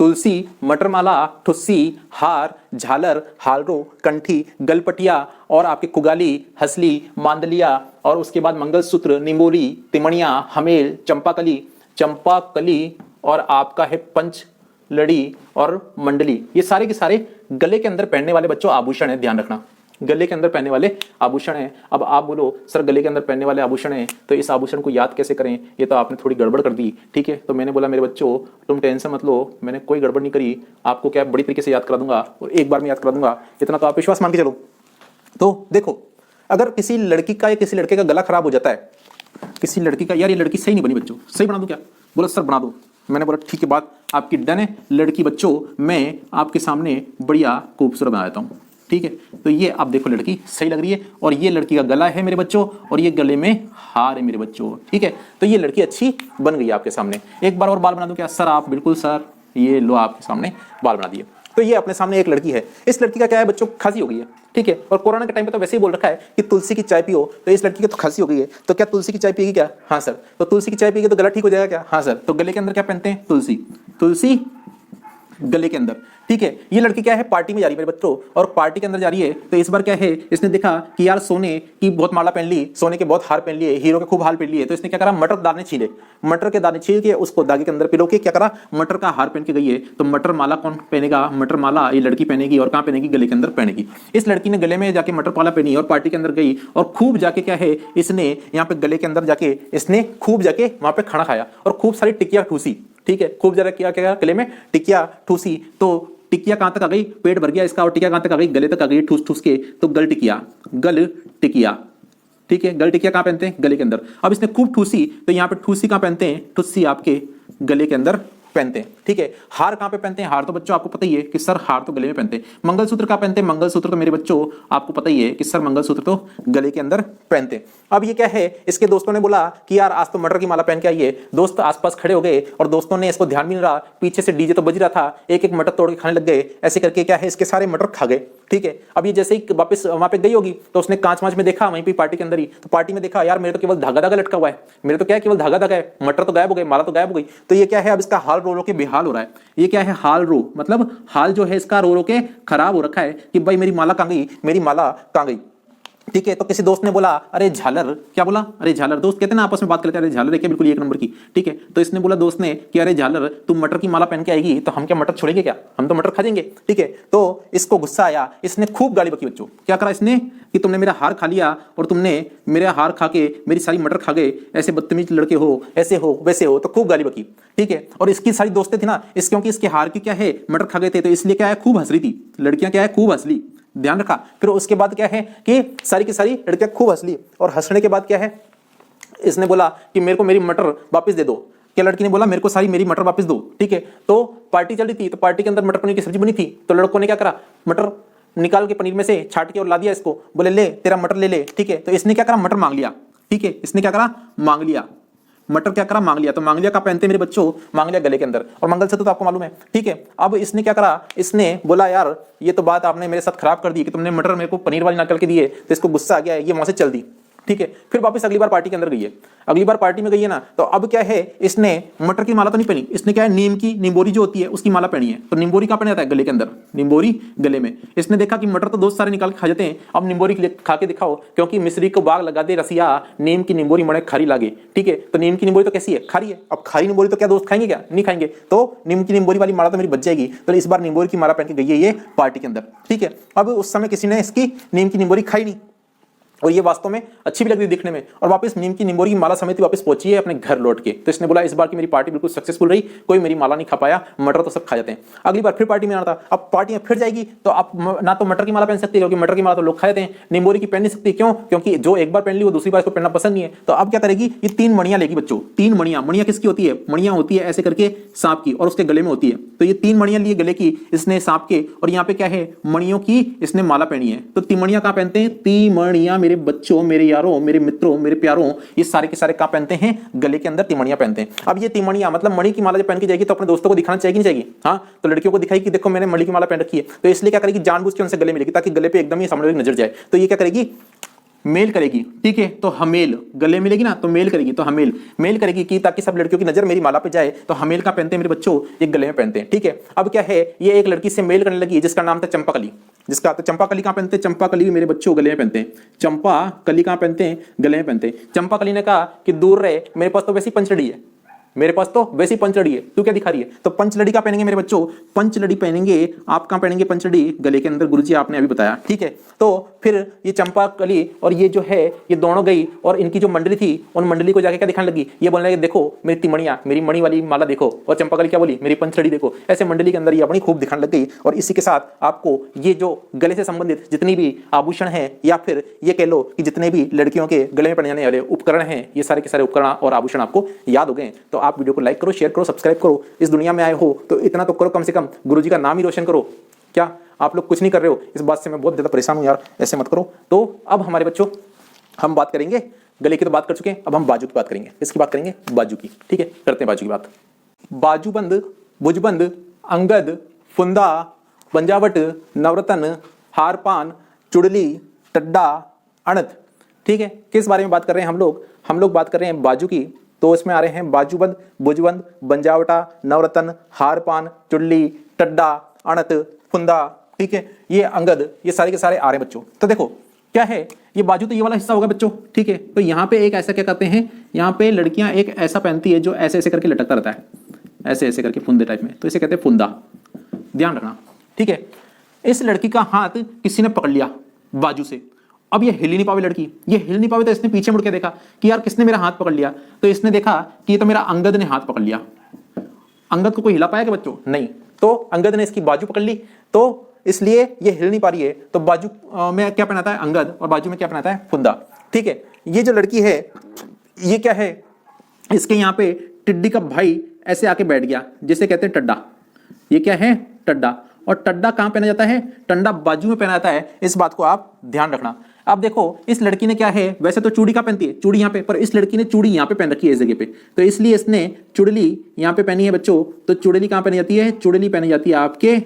तुलसी, मटरमाला, ठुस्सी, हार, झालर, हालरो, कंठी, गलपटिया, और आपके कुगाली, हसली, मांदलिया, और उसके बाद मंगलसूत्र, निम्बोली, तिमणिया, हमेल, चंपाकली, चंपा कली और आपका है पंच लड़ी और मंडली, ये सारे के सारे गले के अंदर पहनने वाले बच्चों आभूषण है, ध्यान रखना गले के अंदर पहनने वाले आभूषण हैं। अब आप बोलो सर गले के अंदर पहनने वाले आभूषण हैं तो इस आभूषण को याद कैसे करें, ये तो आपने थोड़ी गड़बड़ कर दी। ठीक है, तो मैंने बोला मेरे बच्चों तुम टेंशन मत लो, मैंने कोई गड़बड़ नहीं करी, आपको क्या बड़ी तरीके से याद करा दूंगा और एक बार में याद करा दूंगा, इतना तो आप विश्वास मान के चलो। तो देखो अगर किसी लड़की का या किसी लड़के का गला खराब हो जाता है, किसी लड़की का, यार ये लड़की सही नहीं बनी बच्चों, सही बना दूं क्या, बोला सर बना दो। मैंने बोला ठीक है बात आपकी डन है लड़की बच्चों, मैं आपके सामने बढ़िया खूबसूरत बना देता हूँ। ठीक है, तो ये आप देखो लड़की सही लग रही है और ये लड़की का गला है मेरे बच्चों और ये गले में हार है मेरे बच्चों। ठीक है, तो ये लड़की अच्छी बन गई आपके सामने। एक बार और बाल बना दूं क्या सर, आप बिल्कुल सर, ये लो आपके सामने बाल बना दिए। तो ये अपने सामने एक लड़की है, इस लड़की का क्या है बच्चों, खांसी हो गई है। ठीक है, और कोरोना के टाइम पे तो वैसे ही बोल रखा है कि तुलसी की चाय पियो, तो इस लड़की की तो खांसी हो गई है, तो क्या तुलसी की चाय पिएगी क्या, हाँ सर। तो तुलसी की चाय पिएगी तो गला ठीक हो जाएगा क्या, हाँ सर। तो गले के अंदर क्या पहनते हैं, तुलसी, तुलसी गले के अंदर। ठीक है, ये लड़की क्या है पार्टी में जा रही है मेरे बच्चों, और पार्टी के अंदर जा रही है तो इस बार क्या है, इसने देखा कि यार सोने की बहुत माला पहन ली, सोने के बहुत हार पहन लिए, हीरो के खूब हार पहन लिए, तो इसने क्या करा, मटर दाने छीले, मटर के दाने छील के उसको धागे के अंदर पिरो के क्या करा, मटर का हार पहन के गई है। तो मटर माला कौन पहनेगा, मटर माला ये लड़की पहनेगी, और कहाँ पहनेगी, गले के अंदर पहनेगी। इस लड़की ने गले में जाके मटर माला पहनी और पार्टी के अंदर गई और खूब जाके क्या है, इसने यहाँ पे गले के अंदर जाके इसने खूब जाके वहां पे खाना खाया और खूब सारी टिकिया ठूसी। ठीक है, खूब जरा क्या क्या गले में टिकिया ठूसी, तो टिकिया कहां तक आ गई, पेट भर गया इसका, और टिकिया कहां तक आ गई, गले तक आ गई ठूस ठूस के, तो गल टिकिया, गल टिकिया। ठीक है, गल टिकिया कहां पहनते हैं, गले के अंदर। अब इसने खूब ठूसी, तो यहां पे ठूसी कहां पहनते हैं, ठुस्सी आपके गले के अंदर पहनते हैं। ठीक है, हार कहां पे पहनते हैं, हार तो बच्चों आपको पता ही है कि सर हार तो गले में पहनते हैं। मंगलसूत्र कहां पहनते हैं, मंगलसूत्र तो मेरे बच्चों आपको पता ही है कि सर मंगलसूत्र तो गले के अंदर पहनते हैं। अब ये क्या है, इसके दोस्तों ने बोला कि यार आज तो मटर की माला पहन के आइए, दोस्त आसपास खड़े हो गए और दोस्तों ने इसको ध्यान भी नहीं रहा, पीछे से डीजे तो बज रहा था, एक एक मटर तोड़ के खाने लग गए, ऐसे करके क्या है इसके सारे मटर खा गए। ठीक है, अब ये जैसे ही वापस वहां पे गई होगी तो उसने कांच वांच में देखा, वहीं पे पार्टी के अंदर ही, तो पार्टी में देखा यार मेरे तो केवल धागा धागा लटका हुआ है, मेरे तो क्या है केवल धागा धागा है, मटर तो गायब हो गए, माला तो गायब हो गई। तो ये क्या है, अब इसका हाल रो रो के बेहाल हो रहा है। ये क्या है, हाल रो, मतलब हाल जो है इसका रो रो के खराब हो रखा है कि भाई मेरी माला कहां गई, मेरी माला कहां गई। ठीक है, तो किसी दोस्त ने बोला अरे झालर, क्या बोला, अरे झालर, दोस्त कहते हैं ना आपस में बात करते हैं, अरे झालर है क्या, बिल्कुल एक नंबर की। ठीक है, तो इसने बोला दोस्त ने कि अरे झालर तुम मटर की माला पहन के आएगी तो हम क्या मटर छोड़ेंगे क्या, हम तो मटर खा जाएंगे। ठीक है, तो इसको गुस्सा आया, इसने खूब गाली बकी बच्चों, क्या करा इसने कि तुमने मेरा हार खा लिया और तुमने मेरा हार खा के मेरी सारी मटर खा गए, ऐसे बदतमीज लड़के हो, ऐसे हो वैसे हो, तो खूब गाली बकी। ठीक है, और इसकी सारी दोस्तें थी ना, इस क्योंकि इसके हार की क्या है, मटर खा गए थे, तो इसलिए क्या है खूब हंस रही थी, लड़कियां क्या है खूब हंस ली, ध्यान रखा। फिर उसके बाद क्या है कि सारी की सारी लड़कियां खूब हंस ली, और हंसने के बाद क्या है, इसने बोला कि मेरे को मेरी मटर वापस दे दो। क्या लड़की ने बोला मेरे को सारी मेरी मटर वापस दो। ठीक है, तो पार्टी चल रही थी, तो पार्टी के अंदर मटर पनीर की सब्जी बनी थी, तो लड़कों ने क्या करा, मटर निकाल के पनीर में से छाट के और ला दिया इसको, बोले ले तेरा मटर ले ले। ठीक है, तो इसने क्या करा, मटर मांग लिया। ठीक है, इसने क्या करा, मांग लिया, मटर क्या करा, मांग लिया। तो मांग लिया का पहनते मेरे बच्चों, मांग लिया गले के अंदर, और मंगलसूत्र तो आपको मालूम है। ठीक है, अब इसने क्या करा, इसने बोला यार ये तो बात आपने मेरे साथ खराब कर दी कि तुमने मटर मेरे को पनीर वाली निकाल के दिए, तो इसको गुस्सा आ गया है, ये वहां से चल दी। ठीक है, फिर वापस अगली बार पार्टी के अंदर गई है, अगली बार पार्टी में गई है ना, तो अब क्या है, इसने मटर की माला तो नहीं पहनी, इसने क्या है नीम की, निम्बोरी जो होती है उसकी माला पहनी है। तो निम्बोरी कहां पहना जाता है, गले के अंदर, निम्बोरी गले में। इसने देखा कि मटर तो दोस्त सारे निकाल के खा जाते हैं, अब निम्बोरी खा के दिखाओ, क्योंकि मिस्री को बाग लगा दे रसिया, नीम की निम्बोरी मड़े खारी लागे। ठीक है, तो नीम की निम्बोरी तो कैसी है, खारी है। अब खारी निम्बोरी तो क्या दोस्त खाएंगे क्या, नहीं खाएंगे, तो नीम की निम्बोरी वाली माला तो मेरी बच जाएगी। तो इस बार निम्बोरी की माला पहन के गई है ये पार्टी के अंदर। ठीक है, अब उस समय किसी ने इसकी नीम की निम्बोरी खाई नहीं, और ये वास्तव में अच्छी भी लग रही दिखने में, और वापस नीम की निम्बोरी की माला समेत वापस पहुंची है अपने घर लौट के। तो इसने बोला इस बार की मेरी पार्टी बिल्कुल सक्सेसफुल रही, कोई मेरी माला नहीं खा पाया, मटर तो सब खा जाते हैं। अगली बार फिर पार्टी में आना था, अब पार्टी में फिर जाएगी तो आप ना तो मटर की माला पहन सकती है, क्योंकि मटर की माला तो लोग खा जाते हैं, निम्बोरी की पहन नहीं सकती, क्यों, क्योंकि जो एक बार पहन ली वो दूसरी बार इसको पहनना पसंद नहीं है। तो अब क्या करेगी, ये 3 मणियां लेगी बच्चों, 3 मणियां। मणियां किसकी होती है, मणियां होती है ऐसे करके सांप की, और उसके गले में होती है। तो ये 3 मणियां लिए गले की इसने सांप के, और यहाँ पे क्या है, मणियों की इसने माला पहनी है। तो तिमणियां कहां पहनते हैं, तिमणियां मेरे बच्चों, मेरे यारों, मेरे मित्रों, मेरे प्यारों, ये सारे के सारे कहां पहनते हैं, गले के अंदर तिमणियां पहनते हैं। अब ये तिमणियां मतलब मणि की माला जब पहन के जाएगी तो अपने दोस्तों को दिखाना चाहिए नहीं चाहिए, हाँ, तो लड़कियों को दिखाई कि देखो मैंने मणि की माला पहन रखी है। तो इसलिए क्या करेगी, जानबूझ के उनसे गले मिलेगी, ताकि गले पे एकदम ही सामने वाली नजर जाए। तो ये क्या करेगी, मेल करेगी। ठीक है, तो हमेल, गले मिलेगी ना तो मेल करेगी, तो हमेल मेल करेगी कि ताकि सब लड़कियों की नजर मेरी माला पे जाए। तो हमेल का पहनते हैं मेरे बच्चों, ये गले में पहनते हैं। ठीक है, अब क्या है, ये एक लड़की से मेल करने लगी जिसका नाम था चंपाकली, जिसका, तो चंपाकली कहां पहनते हैं, चंपाकली भी मेरे बच्चों गले में पहनते हैं। चंपाकली कहां पहनते हैं, गले में पहनते हैं। चंपाकली ने कहा कि दूर रहे, मेरे पास तो वैसी पंचड़ी है, मेरे पास तो वैसी पंचलड़ी है, तू क्या दिखा रही है? तो पंचलड़ी का पहनेंगे मेरे बच्चों, पंचलड़ी पहनेंगे। आप कहाँ पहनेंगे पंचलड़ी? गले के अंदर, गुरुजी आपने अभी बताया, ठीक है। तो फिर ये चंपा कली और ये जो है ये दोनों गई और इनकी जो मंडली थी उन मंडली को जाके क्या दिखाने लगी? ये बोलने लगी देखो मेरी तिमणियां, मेरी मणि वाली माला देखो। और चंपा कली क्या बोली? मेरी पंचलड़ी देखो। ऐसे मंडली के अंदर ये अपनी खूब दिखाने लग गई। और इसी के साथ आपको ये जो गले से संबंधित जितनी भी आभूषण है या फिर ये कह लो कि जितने भी लड़कियों के गले में पहने जाने वाले उपकरण हैं, ये सारे के सारे उपकरण और आभूषण आपको याद हो गए। तो आप वीडियो को लाइक करो, शेयर करो, सब्सक्राइब करो। इस दुनिया में आए हो तो इतना तो करो, कम से कम गुरुजी का नाम ही रोशन करो। क्या आप लोग कुछ नहीं कर रहे हो? इस बात से मैं बहुत ज्यादा परेशान हूं यार, ऐसे मत करो। तो अब हमारे बच्चों हम बात करेंगे, गले की तो बात कर चुके हैं, अब हम बाजू की बात करेंगे। इसकी बात करेंगे बाजू की, ठीक है, करते हैं बाजू की बात। बाजूबंद, भुजबंद, अंगद, फुंदा, पंजावट, नवरत्न, हारपान, चुड़ली, टड्डा, अणत, ठीक है। किस बारे में बात कर रहे हैं हम लोग? हम लोग बात कर रहे हैं बाजू की। तो इसमें आ रहे हैं बाजूबंद, भुजबंद, बंजावटा, नवरत्न, हारपान, चुड़ली, टड्डा, अणत, फुंदा, ठीक है, ये अंगद, ये सारे के सारे आ रहे हैं बच्चों। तो देखो क्या है, ये बाजू तो ये वाला हिस्सा होगा बच्चों, ठीक है। तो यहाँ पे एक ऐसा क्या करते हैं, यहाँ पे लड़कियां एक ऐसा पहनती है जो ऐसे ऐसे करके लटकता रहता है, ऐसे ऐसे करके फुंदे टाइप में, तो इसे कहते हैं फुंदा, ध्यान रखना, ठीक है। इस लड़की का हाथ किसी ने पकड़ लिया बाजू से। अब ये हिल नहीं पावे लड़की, ये हिल नहीं पावे तो इसने पीछे मुड़ के देखा कि यार किसने मेरा हाथ पकड़ लिया। तो इसने देखा कि ये तो मेरा अंगद ने हाथ पकड़ लिया। अंगद को कोई हिला पाया क्या बच्चों? नहीं। तो अंगद ने इसकी बाजू पकड़ ली, तो इसलिए ये हिल नहीं पा रही है। तो बाजू में क्या पहनाता है? अंगद, और बाजू में क्या पहनाता है? फुंदा, ठीक है। ये जो लड़की है ये क्या है, इसके यहाँ पे टिड्डी का भाई ऐसे आके बैठ गया, जिसे कहते हैं टड्डा। ये क्या है? टड्डा। और टड्डा कहाँ पहना जाता है? टंडा बाजू में पहना जाता है। इस बात को आप ध्यान रखना। अब देखो इस लड़की ने क्या है, वैसे तो चूड़ी का पहनती है, चूड़ी यहाँ पे, पर इस लड़की ने चूड़ी यहाँ पे पहन रखी है इस जगह पे, तो इसलिए इसने चुड़ली यहाँ पे पहनी है बच्चों। तो चुड़ली कहाँ पहनी जाती है? चुड़ली पहनी जाती है आपके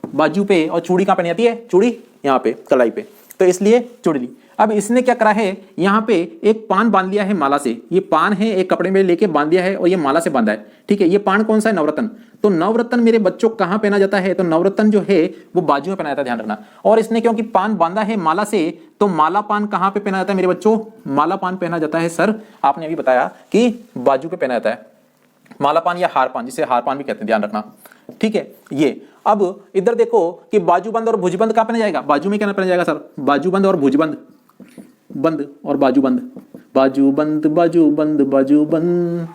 बाजू पे, और चूड़ी कहाँ पहनी जाती है? चूड़ी यहाँ पे कलाई पे, तो इसलिए चुड़ली। अब इसने क्या करा है, यहाँ पे एक पान बांध लिया है माला से। ये पान है एक कपड़े में लेके बांध दिया है और ये माला से बांधा है, ठीक है। ये पान कौन सा है? नवरत्न। तो नवरत्न मेरे बच्चों कहाँ पहना जाता है? तो नवरत्न जो है वो बाजू में पहना जाता है, ध्यान रखना। और इसने क्योंकि पान बांधा है माला से, तो माला पान कहाँ पे पहना जाता है मेरे बच्चों? माला पान पहना जाता है सर, आपने अभी बताया कि बाजू पे पहना जाता है माला पान या हार पान, जिसे हार पान भी कहते हैं, ध्यान रखना, ठीक है। ये अब इधर देखो कि बाजूबंद और भुजबंद कहाँ पहना जाएगा? बाजू में क्या पहना जाएगा सर? बाजूबंद और भुजबंद, बंद और बाजूबंद, बाजूबंद बाजूबंद बाजूबंद,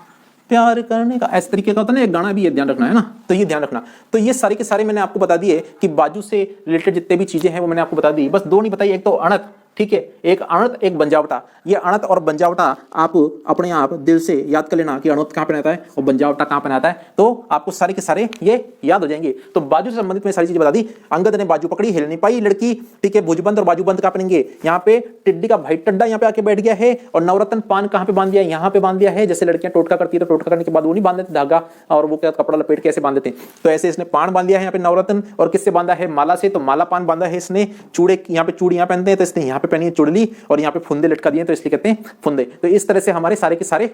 प्यार करने का, ऐसे तरीके का होता है ना, एक गाना भी है, ध्यान रखना है ना। तो ये ध्यान रखना। तो ये सारे के सारे मैंने आपको बता दिए कि बाजू से रिलेटेड जितने भी चीजें हैं वो मैंने आपको बता दी। बस दो नहीं बताई, एक तो अणत, ठीक है, एक अणत एक बंजावटा। ये अणत और बंजावटा आप अपने आप दिल से याद कर लेना कि अणत कहाँ पहनाता है और बंजावटा कहाँ पहनाता है, तो आपको सारे के सारे ये याद हो जाएंगे। तो बाजू से संबंधित मैं सारी चीजें बता दी। अंगद ने बाजू पकड़ी, हिल नहीं पाई लड़की, ठीक है। भुजबंद और बाजूबंद कहाँ पहनेंगे? यहाँ पे टिड्डी का भाई टड्डा यहाँ पे आके बैठ गया है। और नवरत्न पान कहाँ पे बांध दिया? यहाँ पे बांध दिया है। जैसे लड़कियां टोटका करती है तो टोटका करने के बाद वो नहीं बांध देते धागा और वो क्या कपड़ा लपेट के ऐसे बांध देते हैं, तो ऐसे इसने पान बांध दिया है यहाँ पे नवरत्न। और किससे बांधा है? माला से। तो माला पान बांधा है इसने। चूड़े यहाँ पे चूड़ी यहाँ पहनते हैं तो इसने यहाँ पे पहनी है चुड़ली, और यहाँ पे फुंदे लटका दिए तो इसलिए कहते हैं फुंदे। तो इस तरह से हमारे सारे के सारे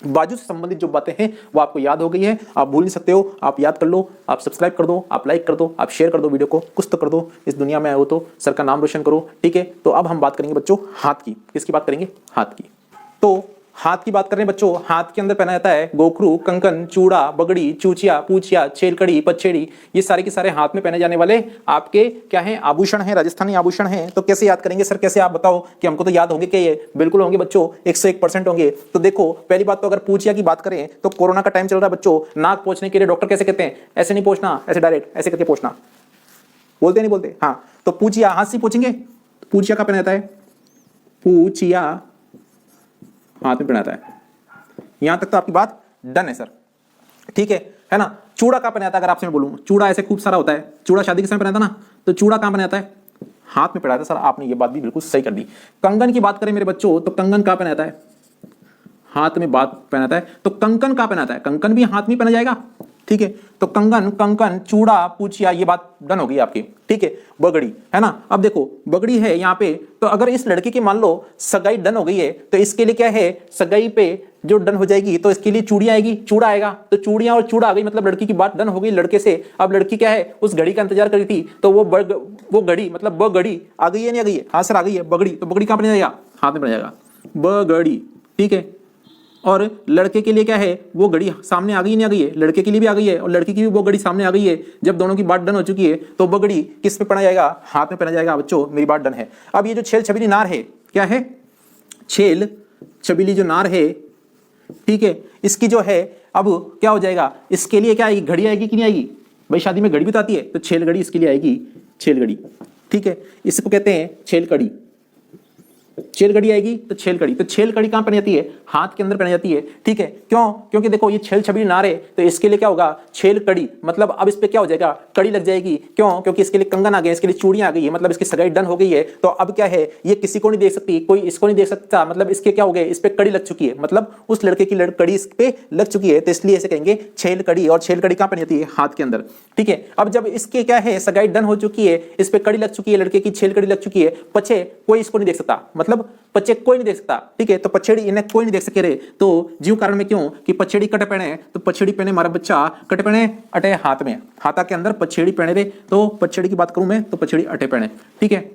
बाजू से संबंधित जो बातें हैं वो आपको याद हो गई है। आप भूल नहीं सकते हो, आप याद कर लो, आप सब्सक्राइब कर दो, आप लाइक कर दो, आप शेयर कर दो वीडियो को, कुछ तो कर दो। इस दुनिया में आए हो तो सर का नाम रोशन करो, ठीक है। तो अब हम बात करेंगे बच्चों हाथ की। किसकी बात करेंगे? हाथ की। तो हाथ की बात करें बच्चों, हाथ के अंदर पहना जाता है गोखरू, कंकन, चूड़ा, बगड़ी, चूचिया, पूछिया, छेलकड़ी, पछेड़ी, ये सारे के सारे हाथ में पहने जाने वाले आपके क्या हैं? आभूषण हैं, राजस्थानी आभूषण हैं। तो कैसे याद करेंगे सर? कैसे आप बताओ कि हमको तो याद होंगे कि ये बिल्कुल होंगे बच्चों, 101% होंगे। तो देखो पहली बात तो अगर पूछिया की बात करें तो कोरोना का टाइम चल रहा है बच्चों, नाक पोंछने के लिए डॉक्टर कैसे कहते हैं? ऐसे नहीं पोंछना, ऐसे डायरेक्ट ऐसे करके पोंछना, बोलते नहीं बोलते? हाँ, तो पूछिया हाथ से पूछेंगे। पूछिया का पहना जाता है? पूछिया हाथ में पहनाता है। यहां तक तो आपकी बात डन है सर, ठीक है ना। चूड़ा कहां पहनाता है? अगर आपसे मैं बोलूं चूड़ा ऐसे खूब सारा होता है, चूड़ा शादी के समय पहनाता ना, तो चूड़ा कहां पहनाता है? हाथ में पहनाता है सर। आपने ये बात भी बिल्कुल सही कर दी। कंगन की बात करें मेरे बच्चों तो कंगन कहां पहनाता है? हाथ में बात पहनाता है। तो कंकन कहां पहनाता है? कंकन भी हाथ में पहना जाएगा, ठीक है। तो कंगन, कंकन, चूड़ा, पूछिया, ये बात डन हो गई आपकी, ठीक है। बगड़ी है ना। अब देखो बगड़ी है यहाँ पे, तो अगर इस लड़के की मान लो सगाई डन हो गई है तो इसके लिए क्या है? सगाई पे जो डन हो जाएगी तो इसके लिए चूड़ियां आएगी, चूड़ा आएगा। तो चूड़ियां और चूड़ा आ गई, मतलब लड़की की बात डन हो गई लड़के से। अब लड़की क्या है? उस घड़ी का इंतजार कर रही थी, तो वो घड़ी मतलब बगड़ी आ गई है, नहीं आ गई है? हाँ सर आ गई है बगड़ी। तो बगड़ी कहाँ बन जाएगा? हाथ में बन जाएगा बगड़ी, ठीक है। और लड़के के लिए क्या है, वो घड़ी सामने आ गई नहीं आ गई है, लड़के के लिए भी आ गई है और लड़की की भी वो घड़ी सामने आ गई है। जब दोनों की बात डन हो चुकी है तो वो घड़ी किस पे पहना जाएगा, हाथ में पहना जाएगा। बच्चों मेरी बात डन है। अब ये जो छेल छबीली नार है, क्या है, छेल छबीली जो नार है, ठीक है, इसकी जो है अब क्या हो जाएगा, इसके लिए क्या आएगी, घड़ी आएगी कि नहीं आएगी। भाई शादी में घड़ी भी तो आती है, तो छेल घड़ी इसके लिए आएगी, छेल घड़ी, ठीक है, इसको कहते हैं छेल कड़ी। छेल कड़ी आएगी तो छेल कड़ी, तो छेल कड़ी कहां पहनी जाती है, हाथ के अंदर पहनी जाती है, ठीक है। क्यों, क्योंकि देखो ये छेल छबीली नार है, तो इसके लिए क्या होगा, छेल कड़ी, मतलब अब इस पे क्या हो जाएगा, कड़ी लग जाएगी। क्यों, क्योंकि इसके लिए कंगन आ गए, इसके लिए चूड़ियां आ गई है, मतलब इसकी सगाई डन हो गई है। तो अब क्या है, ये किसी को नहीं देख सकती, कोई इसको नहीं देख सकता, मतलब इसके क्या हो गए, इस पे कड़ी लग चुकी है, मतलब उस लड़के की कड़ी इस पे लग चुकी है, तो इसलिए इसे कहेंगे छेल कड़ी। और छेल कड़ी कहां पहनी जाती है, हाथ के अंदर, ठीक है। अब जब इसके क्या है, सगाई डन हो चुकी है, इस पे कड़ी लग चुकी है, लड़के की छेल कड़ी लग चुकी है, पछे कोई इसको नहीं देख सकता, मतलब पच्चे कोई नहीं देख सकता, ठीक है। तो पछेड़ी इन्हें कोई नहीं देख सके रे, तो जीव कारण में क्यों कि पछेड़ी कटे पहने, तो पछेड़ी पहने हमारा बच्चा कटे पहने अटे हाथ में, हाथा के अंदर पछेड़ी पहने रे, तो पछेड़ी की बात करूं मैं तो पछेड़ी अटे पहने, ठीक है।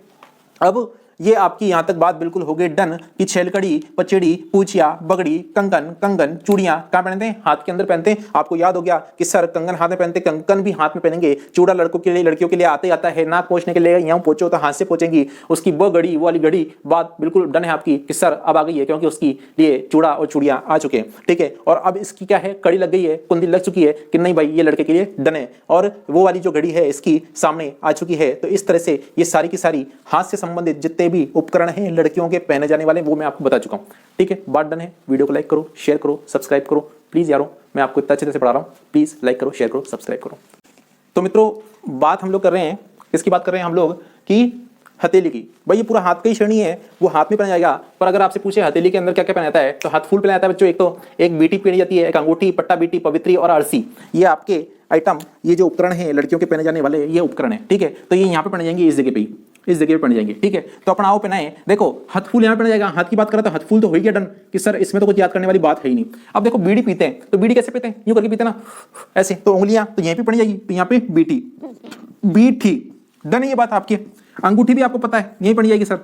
अब ये आपकी यहां तक बात बिल्कुल हो गई डन कि छेलकड़ी, पचेड़ी, पूछिया, बगड़ी, कंगन, कंगन, चूड़ियां कहां पहनते हैं, हाथ के अंदर पहनते हैं। आपको याद हो गया कि सर कंगन हाथ में पहनते, कंगन भी हाथ में पहनेंगे। चूड़ा लड़कों के लिए, लड़कियों के लिए आते आता है, नाक पोंछने के लिए यूं पोंछो तो हाथ से पोंछेंगी। उसकी वो घड़ी, वो वाली घड़ी, बात बिल्कुल डन है आपकी कि सर अब आ गई है, क्योंकि उसकी लिए चूड़ा और चूड़ियां आ चुके हैं, ठीक है। और अब इसकी क्या है, कड़ी लग गई है, कुंदी लग चुकी है कि नहीं भाई ये लड़के के लिए डन है, और वो वाली जो घड़ी है इसकी सामने आ चुकी है। तो इस तरह से ये सारी की सारी हाथ से संबंधित जितने भी उपकरण हैं लड़कियों के पहने जाने वाले, वो मैं आपको बता चुका हूं, ठीक है। बात डन है। वीडियो को लाइक करो, शेयर करो, सब्सक्राइब करो प्लीज यारो, मैं आपको इतना अच्छे से पढ़ा रहा हूं, प्लीज लाइक करो, शेयर करो, सब्सक्राइब करो। तो मित्रों बात हम लोग कर रहे हैं, किसकी बात कर रहे हैं हम लोग, कि हथेली की। भाई ये पूरा हाथ का ही श्रेणी है, वो हाथ में पहना जाएगा। पर अगर आपसे पूछे हथेली के अंदर क्या क्या पहना जाता है, तो हाथ फूल पहना जाता है बच्चों। एक तो एक बीटी पहनी जाती है, एक अंगूठी, पट्टा बीटी, पवित्री और अरसी। ये आपके आइटम, ये जो उपकरण है लड़कियों के पहने जाने वाले, ये उपकरण है, ठीक है। तो ये यहाँ पे पहने जाएंगे, इस जगह पे, इस जगह पे पहने जाएंगे, ठीक है। तो अपना आओ पहनाए। देखो हथफूल यहाँ पहना जाएगा, हाथ की बात करा तो हथफूल तो हो ही गया डन कि सर इसमें तो कुछ याद करने वाली बात है ही नहीं। अब देखो बीड़ी पीते हैं, तो बीड़ी कैसे पीते हैं, यूं करके पीते ना, ऐसे। तो उंगलियां तो यहीं पे पड़ी जाएगी, तो यहाँ पे बीटी, बीठी, डन है ये बात आपकी। अंगूठी भी आपको पता है यहीं पड़ी जाएगी सर,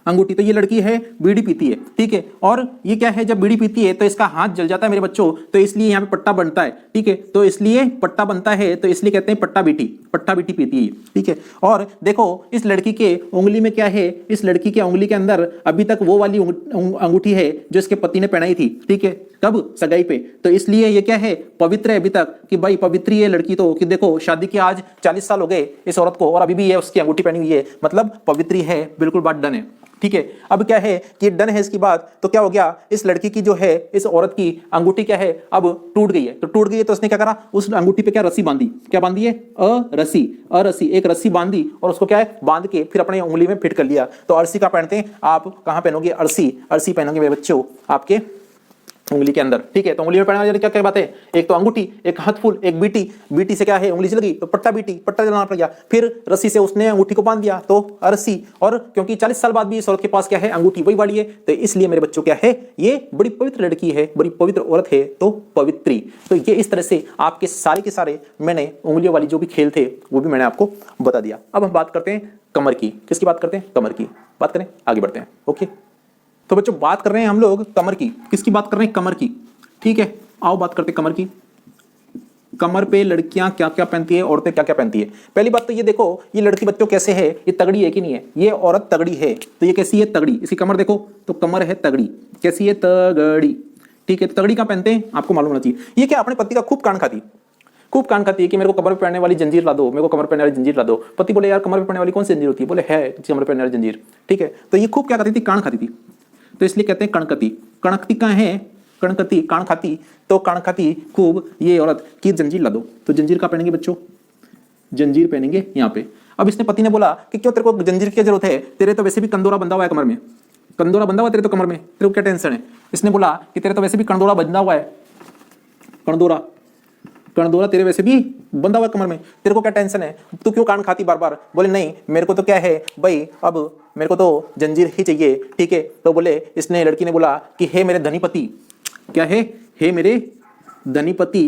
अंगूठी। तो ये लड़की है बीड़ी पीती है, ठीक है। और ये क्या है, जब बीड़ी पीती है तो इसका हाथ जल जाता है मेरे बच्चों, तो इसलिए यहाँ पे पट्टा बनता है, ठीक है। तो इसलिए पट्टा बनता है, तो इसलिए कहते हैं पट्टा बीटी, पट्टा बीटी पीती है, ठीक है। और देखो इस लड़की के उंगली में क्या है, इस लड़की के उंगली के अंदर अभी तक वो वाली अंगूठी है जो इसके पति ने पहनाई थी, ठीक है, कब, सगाई पे। तो इसलिए ये क्या है, पवित्र है अभी तक, कि भाई पवित्री है लड़की। तो कि देखो शादी के आज 40 साल हो गए इस औरत को, और अभी भी ये उसकी अंगूठी पहनी हुई है, मतलब पवित्री है, बिल्कुल बात डन है, ठीक है। अब क्या है कि डन है इसकी बात, तो क्या हो गया, इस लड़की की जो है, इस औरत की अंगूठी क्या है, अब टूट गई है। तो टूट गई है तो उसने क्या करा, उस अंगूठी पे क्या रस्सी बांधी, क्या बांधी है, रस्सी, रस्सी, एक रस्सी बांधी, और उसको क्या है, बांध के फिर अपने उंगली में फिट कर लिया। तो अरसी का पहनते हैं आप, कहां पहनोगे, अरसी, अरसी पहनोगे मेरे बच्चों आपके उंगली के अंदर, ठीक है। तो उंगली में पहनने वाली क्या क्या बात है, एक तो अंगूठी, एक हाथफूल, एक बीटी, बीटी से क्या है उंगली से लगी तो पट्टा बीटी, पट्टा जलाना पड़ गया, फिर रस्सी से उसने अंगूठी को बांध दिया तो अरसी। और क्योंकि 40 साल बाद भी इस औरत के पास क्या है, अंगूठी वही वाली है, तो इसलिए मेरे बच्चों क्या है, ये बड़ी पवित्र लड़की है, बड़ी पवित्र औरत है, तो पवित्री। तो ये इस तरह से आपके सारे के सारे मैंने उंगलियों वाली जो भी खेल थे वो भी मैंने आपको बता दिया। अब हम बात करते हैं कमर की। किसकी बात करते हैं, कमर की बात करें, आगे बढ़ते हैं, ओके। तो बच्चों बात कर रहे हैं हम लोग कमर की। किसकी बात कर रहे हैं, कमर की, ठीक है। आओ बात करते हैं कमर की। कमर पे लड़कियां क्या क्या पहनती है, औरतें क्या क्या पहनती है। पहली बात तो ये देखो, ये लड़की बच्चों कैसे है, ये तगड़ी है कि नहीं है, ये औरत तगड़ी है। तो ये कैसी है, तगड़ी। इसकी कमर देखो तो कमर है तगड़ी, कैसी है, तगड़ी, ठीक है। तगड़ी कहां पहनते हैं आपको मालूम होना चाहिए। ये क्या अपने पति का खूब कान खाती, खूब कान खाती है कि मेरे को कमर पे पहनने वाली जंजीर ला दो, मेरे को कमर पे पहनने वाली जंजीर ला दो। पति बोले यार कमर पे पहनने वाली कौन सी जंजीर होती है, बोले है कमर पे पहनने वाली जंजीर, ठीक है। तो ये खूब क्या करती थी, कान खाती थी, तो इसलिए कहते हैं कणकती। कणकती कहाँ है, कणकती, कान खाती, तो कान खाती खूब ये औरत की जंजीर ला दो। तो जंजीर का पहनेंगे बच्चों, जंजीर पहनेंगे यहाँ पे। अब इसने पति ने बोला कि क्यों तेरे को जंजीर की जरूरत है, तेरे तो वैसे भी कंदोरा बंधा हुआ है कमर में, कंदोरा बंधा हुआ है तेरे तो कमर में, तेरे को क्या टेंशन है। इसने बोला कि तेरे तो वैसे भी कंदोरा बंधा हुआ है, कंदोरा, कंदोरा तेरे वैसे भी बंधा हुआ कमर में, तेरे को क्या टेंशन है, तू क्यों कान खाती बार बार। बोले नहीं मेरे को तो क्या है भाई, अब मेरे को तो जंजीर ही चाहिए, ठीक है। तो बोले, इसने लड़की ने बोला कि हे मेरे धनीपति, क्या है, हे मेरे धनीपति,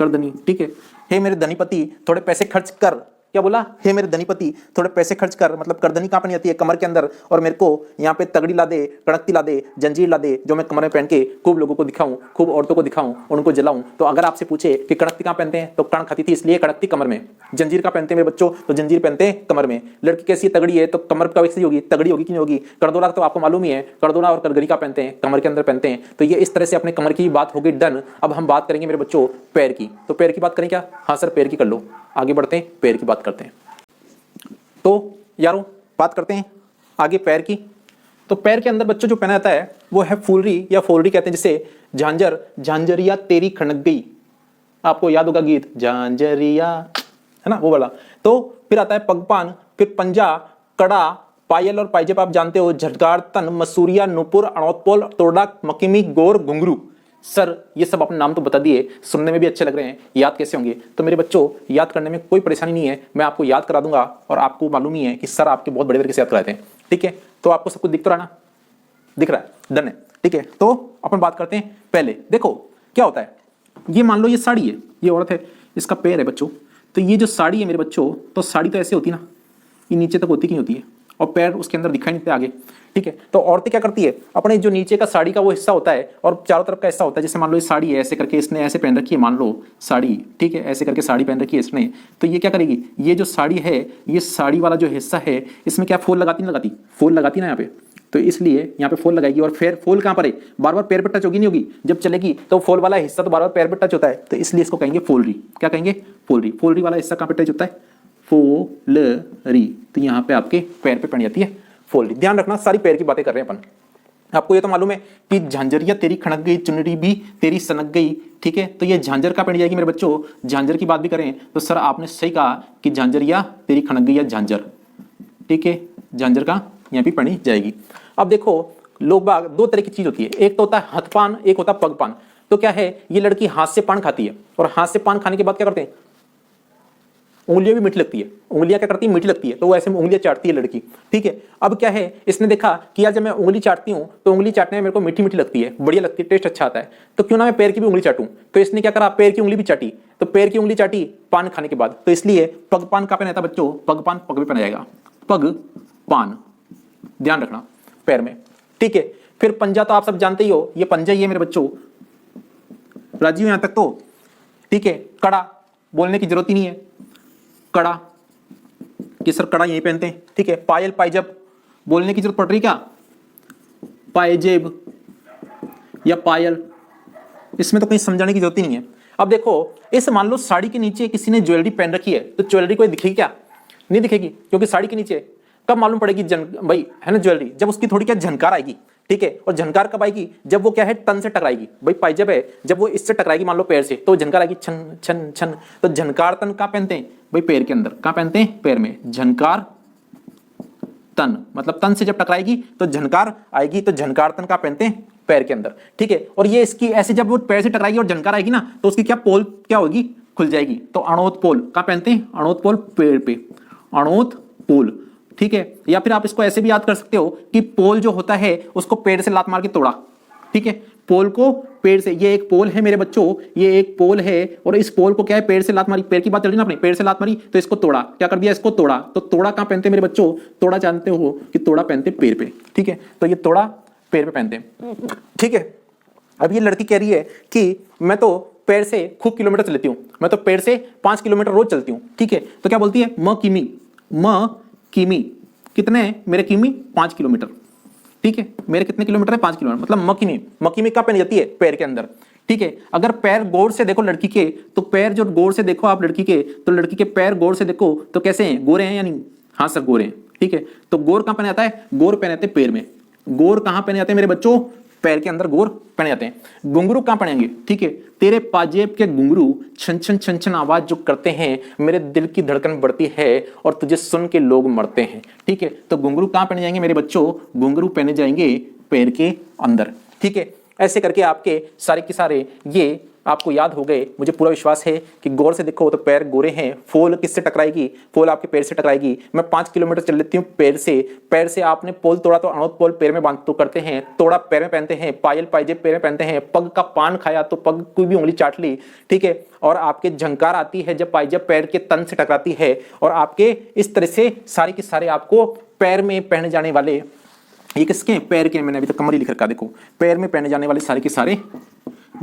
कर धनी, ठीक है, हे मेरे धनीपति थोड़े पैसे खर्च कर, क्या बोला, हे मेरे धनीपति थोड़े पैसे खर्च कर, मतलब करदनी कहाँ पहनी जाती है, कमर के अंदर, और मेरे को यहाँ पे तगड़ी ला दे, कड़कती ला दे, जंजीर ला दे, जो मैं कमर में पहन के खूब लोगों को दिखाऊं, खूब औरतों को दिखाऊं, उनको जलाऊं। तो अगर आपसे पूछे कि कड़कती कहाँ पहनते हैं, तो कण खाती थी इसलिए कड़कती कमर में। जंजीर कहाँ पहनते हैं मेरे बच्चों, तो जंजीर पहनते हैं कमर में। लड़की कैसी तगड़ी है, तो कमर का वैसी होगी, तगड़ी होगी कि नहीं होगी। करदोला तो आपको मालूम ही है, करदोला और करगरी का पहनते हैं, कमर के अंदर पहनते हैं। तो ये इस तरह से अपने कमर की बात होगी डन। अब हम बात करेंगे मेरे बच्चों पैर की। तो पैर की बात करें क्या, हाँ सर पैर की कर लो। आगे बढ़ते हैं, पैर की बात करते हैं। तो यारों बात करते हैं आगे पैर की। तो पैर के अंदर बच्चों जो पहना जाता है वो है फुलरी या फोलरी कहते हैं, जिसे झांझर, झांझरिया तेरी खनक गई। आपको याद होगा गीत झांझरिया, है ना वो वाला। तो फिर आता है पगपान, फिर पंजा, कड़ा, पायल और पाइजेब आप जानते हो, झटकार, तन, मसूरिया, नुपुर, अणोत्पोल, तोड़ा, मकीमी, गोर, घुंघरू। सर ये सब अपने नाम तो बता दिए, सुनने में भी अच्छे लग रहे हैं, याद कैसे होंगे। तो मेरे बच्चों याद करने में कोई परेशानी नहीं है, मैं आपको याद करा दूंगा। और आपको मालूम ही है कि सर आपके बहुत बड़े तरीके से याद कराते हैं, ठीक है। तो आपको सब कुछ दिख तो रहा ना, दिख रहा है, डन है, ठीक है। तो अपन बात करते हैं पहले। देखो क्या होता है, ये मान लो ये साड़ी है, ये औरत है, इसका पैर है बच्चों। तो ये जो साड़ी है मेरे बच्चों, तो साड़ी तो ऐसे होती ना, ये नीचे तक होती कि नहीं होती है, और पैर उसके अंदर दिखाई नहीं देते आगे, ठीक है। तो औरतें क्या करती है, अपने जो नीचे का साड़ी का वो हिस्सा होता है और चारों तरफ का हिस्सा होता है, जैसे मान लो ये साड़ी है, ऐसे करके इसने ऐसे पहन रखी है, मान लो साड़ी, ठीक है, ऐसे करके साड़ी पहन रखी है इसने। तो ये क्या करेगी, ये जो साड़ी है, ये साड़ी वाला जो हिस्सा है, इसमें क्या फूल लगाती नहीं लगाती, फूल लगाती ना यहाँ पे। तो इसलिए यहाँ पे फूल लगाएगी, और फिर फूल कहाँ पर है, बार बार पैर पे टच होगी नहीं होगी, जब चलेगी तो फूल वाला हिस्सा तो बार बार पैर पे टच होता है, तो इसलिए इसको कहेंगे फुलरी। क्या कहेंगे, फुलरी। फुलरी वाला हिस्सा कहाँ पे टच होता है, फुलरी। तो यहाँ पे आपके पैर पे पड़ जाती है फुलरी। ध्यान रखना सारी पैर की बातें कर रहे हैं अपन। आपको ये तो मालूम है कि झांझरिया तेरी खनक गई, चुनरी भी तेरी सनक गई, ठीक है। तो ये झांझर का पड़ जाएगी मेरे बच्चों। झांझर की बात भी करें तो सर आपने सही कहा कि झांझरिया तेरी खनक गई या झांझर, ठीक है, झांझर का यहाँ भी पढ़ी जाएगी। अब देखो लोग बाग दो तरह की चीज होती है, एक तो होता है हथपान, एक होता है पगपान। तो क्या है, ये लड़की हाथ से पान खाती है, और हाथ से पान खाने के बाद क्या करते हैं, उंगलियां भी मीठी लगती है। उंगलियां क्या करती है, मीठी लगती है, तो वो ऐसे में उंगलियां चाटती है लड़की, ठीक है। अब क्या है, इसने देखा कि यार जब मैं उंगली चाटती हूं तो उंगली चाटने में मेरे को मीठी मीठी लगती है, बढ़िया लगती है, टेस्ट अच्छा आता है, तो क्यों ना मैं पैर की भी उंगली चाटूं। तो इसने क्या करा, पैर की उंगली भी चाटी। तो पैर की उंगली चाटी पान खाने के बाद, तो इसलिए पगपान का पहना था बच्चों, पगपान पग भी पहना जाएगा, पग पान, ध्यान रखना पैर में, ठीक है। फिर पंजा तो आप सब जानते ही हो, ये पंजा ही है मेरे बच्चों, राजी हो यहां तक तो, ठीक है। कड़ा बोलने की जरूरत ही नहीं है, कड़ा कि सर कड़ा यही पहनते हैं, ठीक है। पायल पायजेब बोलने की जरूरत पड़ रही क्या, पायजेब या पायल, इसमें तो कहीं समझाने की जरूरत ही नहीं है। अब देखो इस मान लो साड़ी के नीचे किसी ने ज्वेलरी पहन रखी है, तो ज्वेलरी कोई दिखेगी क्या, नहीं दिखेगी, क्योंकि साड़ी के नीचे कब मालूम पड़ेगी भाई, है ना ज्वेलरी, जब उसकी थोड़ी क्या झनकार आएगी, ठीक है। और झनकार कब आएगी, जब वो क्या है तन से टकराएगी। भाई पायजेब है, जब वो इससे टकराएगी मान लो पैर से, तो झनकार आएगी छन छन छन। तो झनकार तन कहाँ पहनते हैं भाई, पैर के अंदर। कहाँ पहनते हैं, पैर में। झनकार तन मतलब तन से जब टकराएगी तो झनकार आएगी, तो झनकार तन कहाँ पहनते हैं, पैर के अंदर, ठीक है। और ये इसकी ऐसे जब वो पैर से टकराएगी और झनकार आएगी ना, तो उसकी क्या पोल क्या होगी, खुल जाएगी। तो अणोत पोल कहाँ पहनते हैं, अणोत पोल पैर पे, अणोत पोल, ठीक है। या फिर आप इसको ऐसे भी याद कर सकते हो कि पोल जो होता है उसको पेड़ से लात मार के तोड़ा, ठीक है। पोल को पेड़ से, ये एक पोल है मेरे बच्चों, ये एक पोल है, और इस पोल को क्या है पेड़ से लात मारी, पेड़ की बात चल रही ना अपनी, पेड़ से लात मारी तो इसको तोड़ा, क्या कर दिया, इसको तोड़ा। तो तोड़ा कहाँ पहनते हैं मेरे बच्चों, तोड़ा जानते हो कि तोड़ा पहनते पैर पे, ठीक है। तो ये तोड़ा पैर पे पहनते हैं, ठीक है। अब ये लड़की कह रही है कि मैं तो पैर से खूब किलोमीटर चलती हूँ, मैं तो पैर से 5 किलोमीटर रोज चलती हूँ, ठीक है। तो क्या बोलती है, म किमी, कितने मेरे किमी 5 किलोमीटर, ठीक है। मेरे कितने किलोमीटर है, 5 किलोमीटर, मतलब मकीमी कहाँ पहनी जाती है, पैर के अंदर, ठीक है। अगर पैर गौर से देखो लड़की के, तो पैर जो गौर से देखो आप लड़की के, तो लड़की के पैर गौर से देखो तो कैसे हैं, गोरे हैं या नहीं, हाँ सर गोरे हैं, ठीक है। तो गोर कहाँ पहने जाता है, गोर पहने जाते हैं पैर में। गोर कहाँ पहने जाते हैं मेरे बच्चों, पैर के अंदर गोर पहने जाते हैं। घुंघरू कहाँ पहनेंगे, ठीक है। तेरे पाजेब के घुंघरू छन छन छन छन आवाज जो करते हैं, मेरे दिल की धड़कन बढ़ती है और तुझे सुन के लोग मरते हैं, ठीक है। तो घुंघरू कहाँ पहने जाएंगे मेरे बच्चों, घुंघरू पहने जाएंगे पैर के अंदर, ठीक है। ऐसे करके आपके सारे के सारे ये आपको याद हो गए, मुझे पूरा विश्वास है कि गौर से देखो तो पैर गोरे हैं, पोल किससे टकराएगी, पोल आपके पैर से टकराएगी। मैं 5 किलोमीटर चल लेती हूँ पैर से आपने पोल तोड़ा तो अनोद पोल पैर में बांध तो करते हैं, तोड़ा पैर में पहनते हैं, पायल पायजेब पैर में पहनते हैं, पग का पान खाया तो पग कोई भी उंगली चाट ली, ठीक है। और आपके झंकार आती है जब पायजेब पैर के तन से टकराती है, और आपके इस तरह से सारे के सारे आपको पैर में पहने जाने वाले, ये किसके पैर के, मैंने अभी तक कमर ही लिख रखा, देखो पैर में पहने जाने वाले सारे के सारे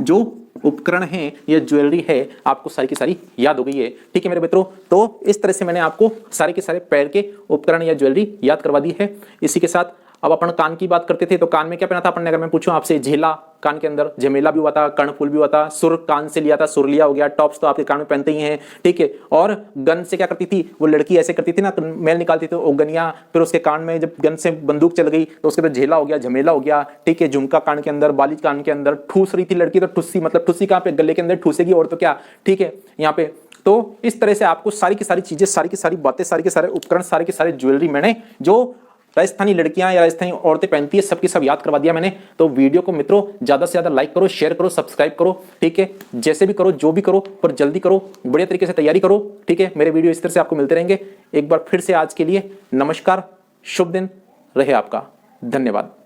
जो उपकरण हैं या ज्वेलरी है, आपको सारी की सारी याद हो गई है, ठीक है मेरे मित्रों। तो इस तरह से मैंने आपको सारे के सारे पैर के उपकरण या ज्वेलरी याद करवा दी है। इसी के साथ अब अपन कान की बात करते थे, तो कान में क्या पहना था अपन ने, अगर मैं पूछूं आपसे, झेला कान के अंदर, झमेला भी हुआ था, कर्णफूल भी हुआ था, सुर कान से लिया था, सुरलिया हो गया, टॉप्स तो आपके कान में पहनते ही हैं, ठीक है। और गन से क्या करती थी वो लड़की, ऐसे करती थी ना, मैल निकालती थी ओगनिया, फिर उसके कान में जब गन से बंदूक चल गई तो उसके बाद झेला हो गया, झमेला हो गया, ठीक है। झुमका कान के अंदर, बाली कान के अंदर, ठूस रही थी लड़की तो ठुस्सी, मतलब ठुस्सी कहाँ पे, गले के अंदर ठूसेगी और तो क्या, ठीक है यहाँ पे। तो इस तरह से आपको सारी की सारी चीजें, सारी की सारी बातें, सारे के सारे उपकरण, सारे के सारे ज्वेलरी मैंने जो राजस्थानी लड़कियां या राजस्थानी औरतें पहनती है सबकी सब याद करवा दिया मैंने। तो वीडियो को मित्रों ज्यादा से ज्यादा लाइक करो, शेयर करो, सब्सक्राइब करो, ठीक है। जैसे भी करो, जो भी करो, पर जल्दी करो, बढ़िया तरीके से तैयारी करो, ठीक है। मेरे वीडियो इस तरह से आपको मिलते रहेंगे। एक बार फिर से आज के लिए नमस्कार, शुभ दिन रहे आपका, धन्यवाद।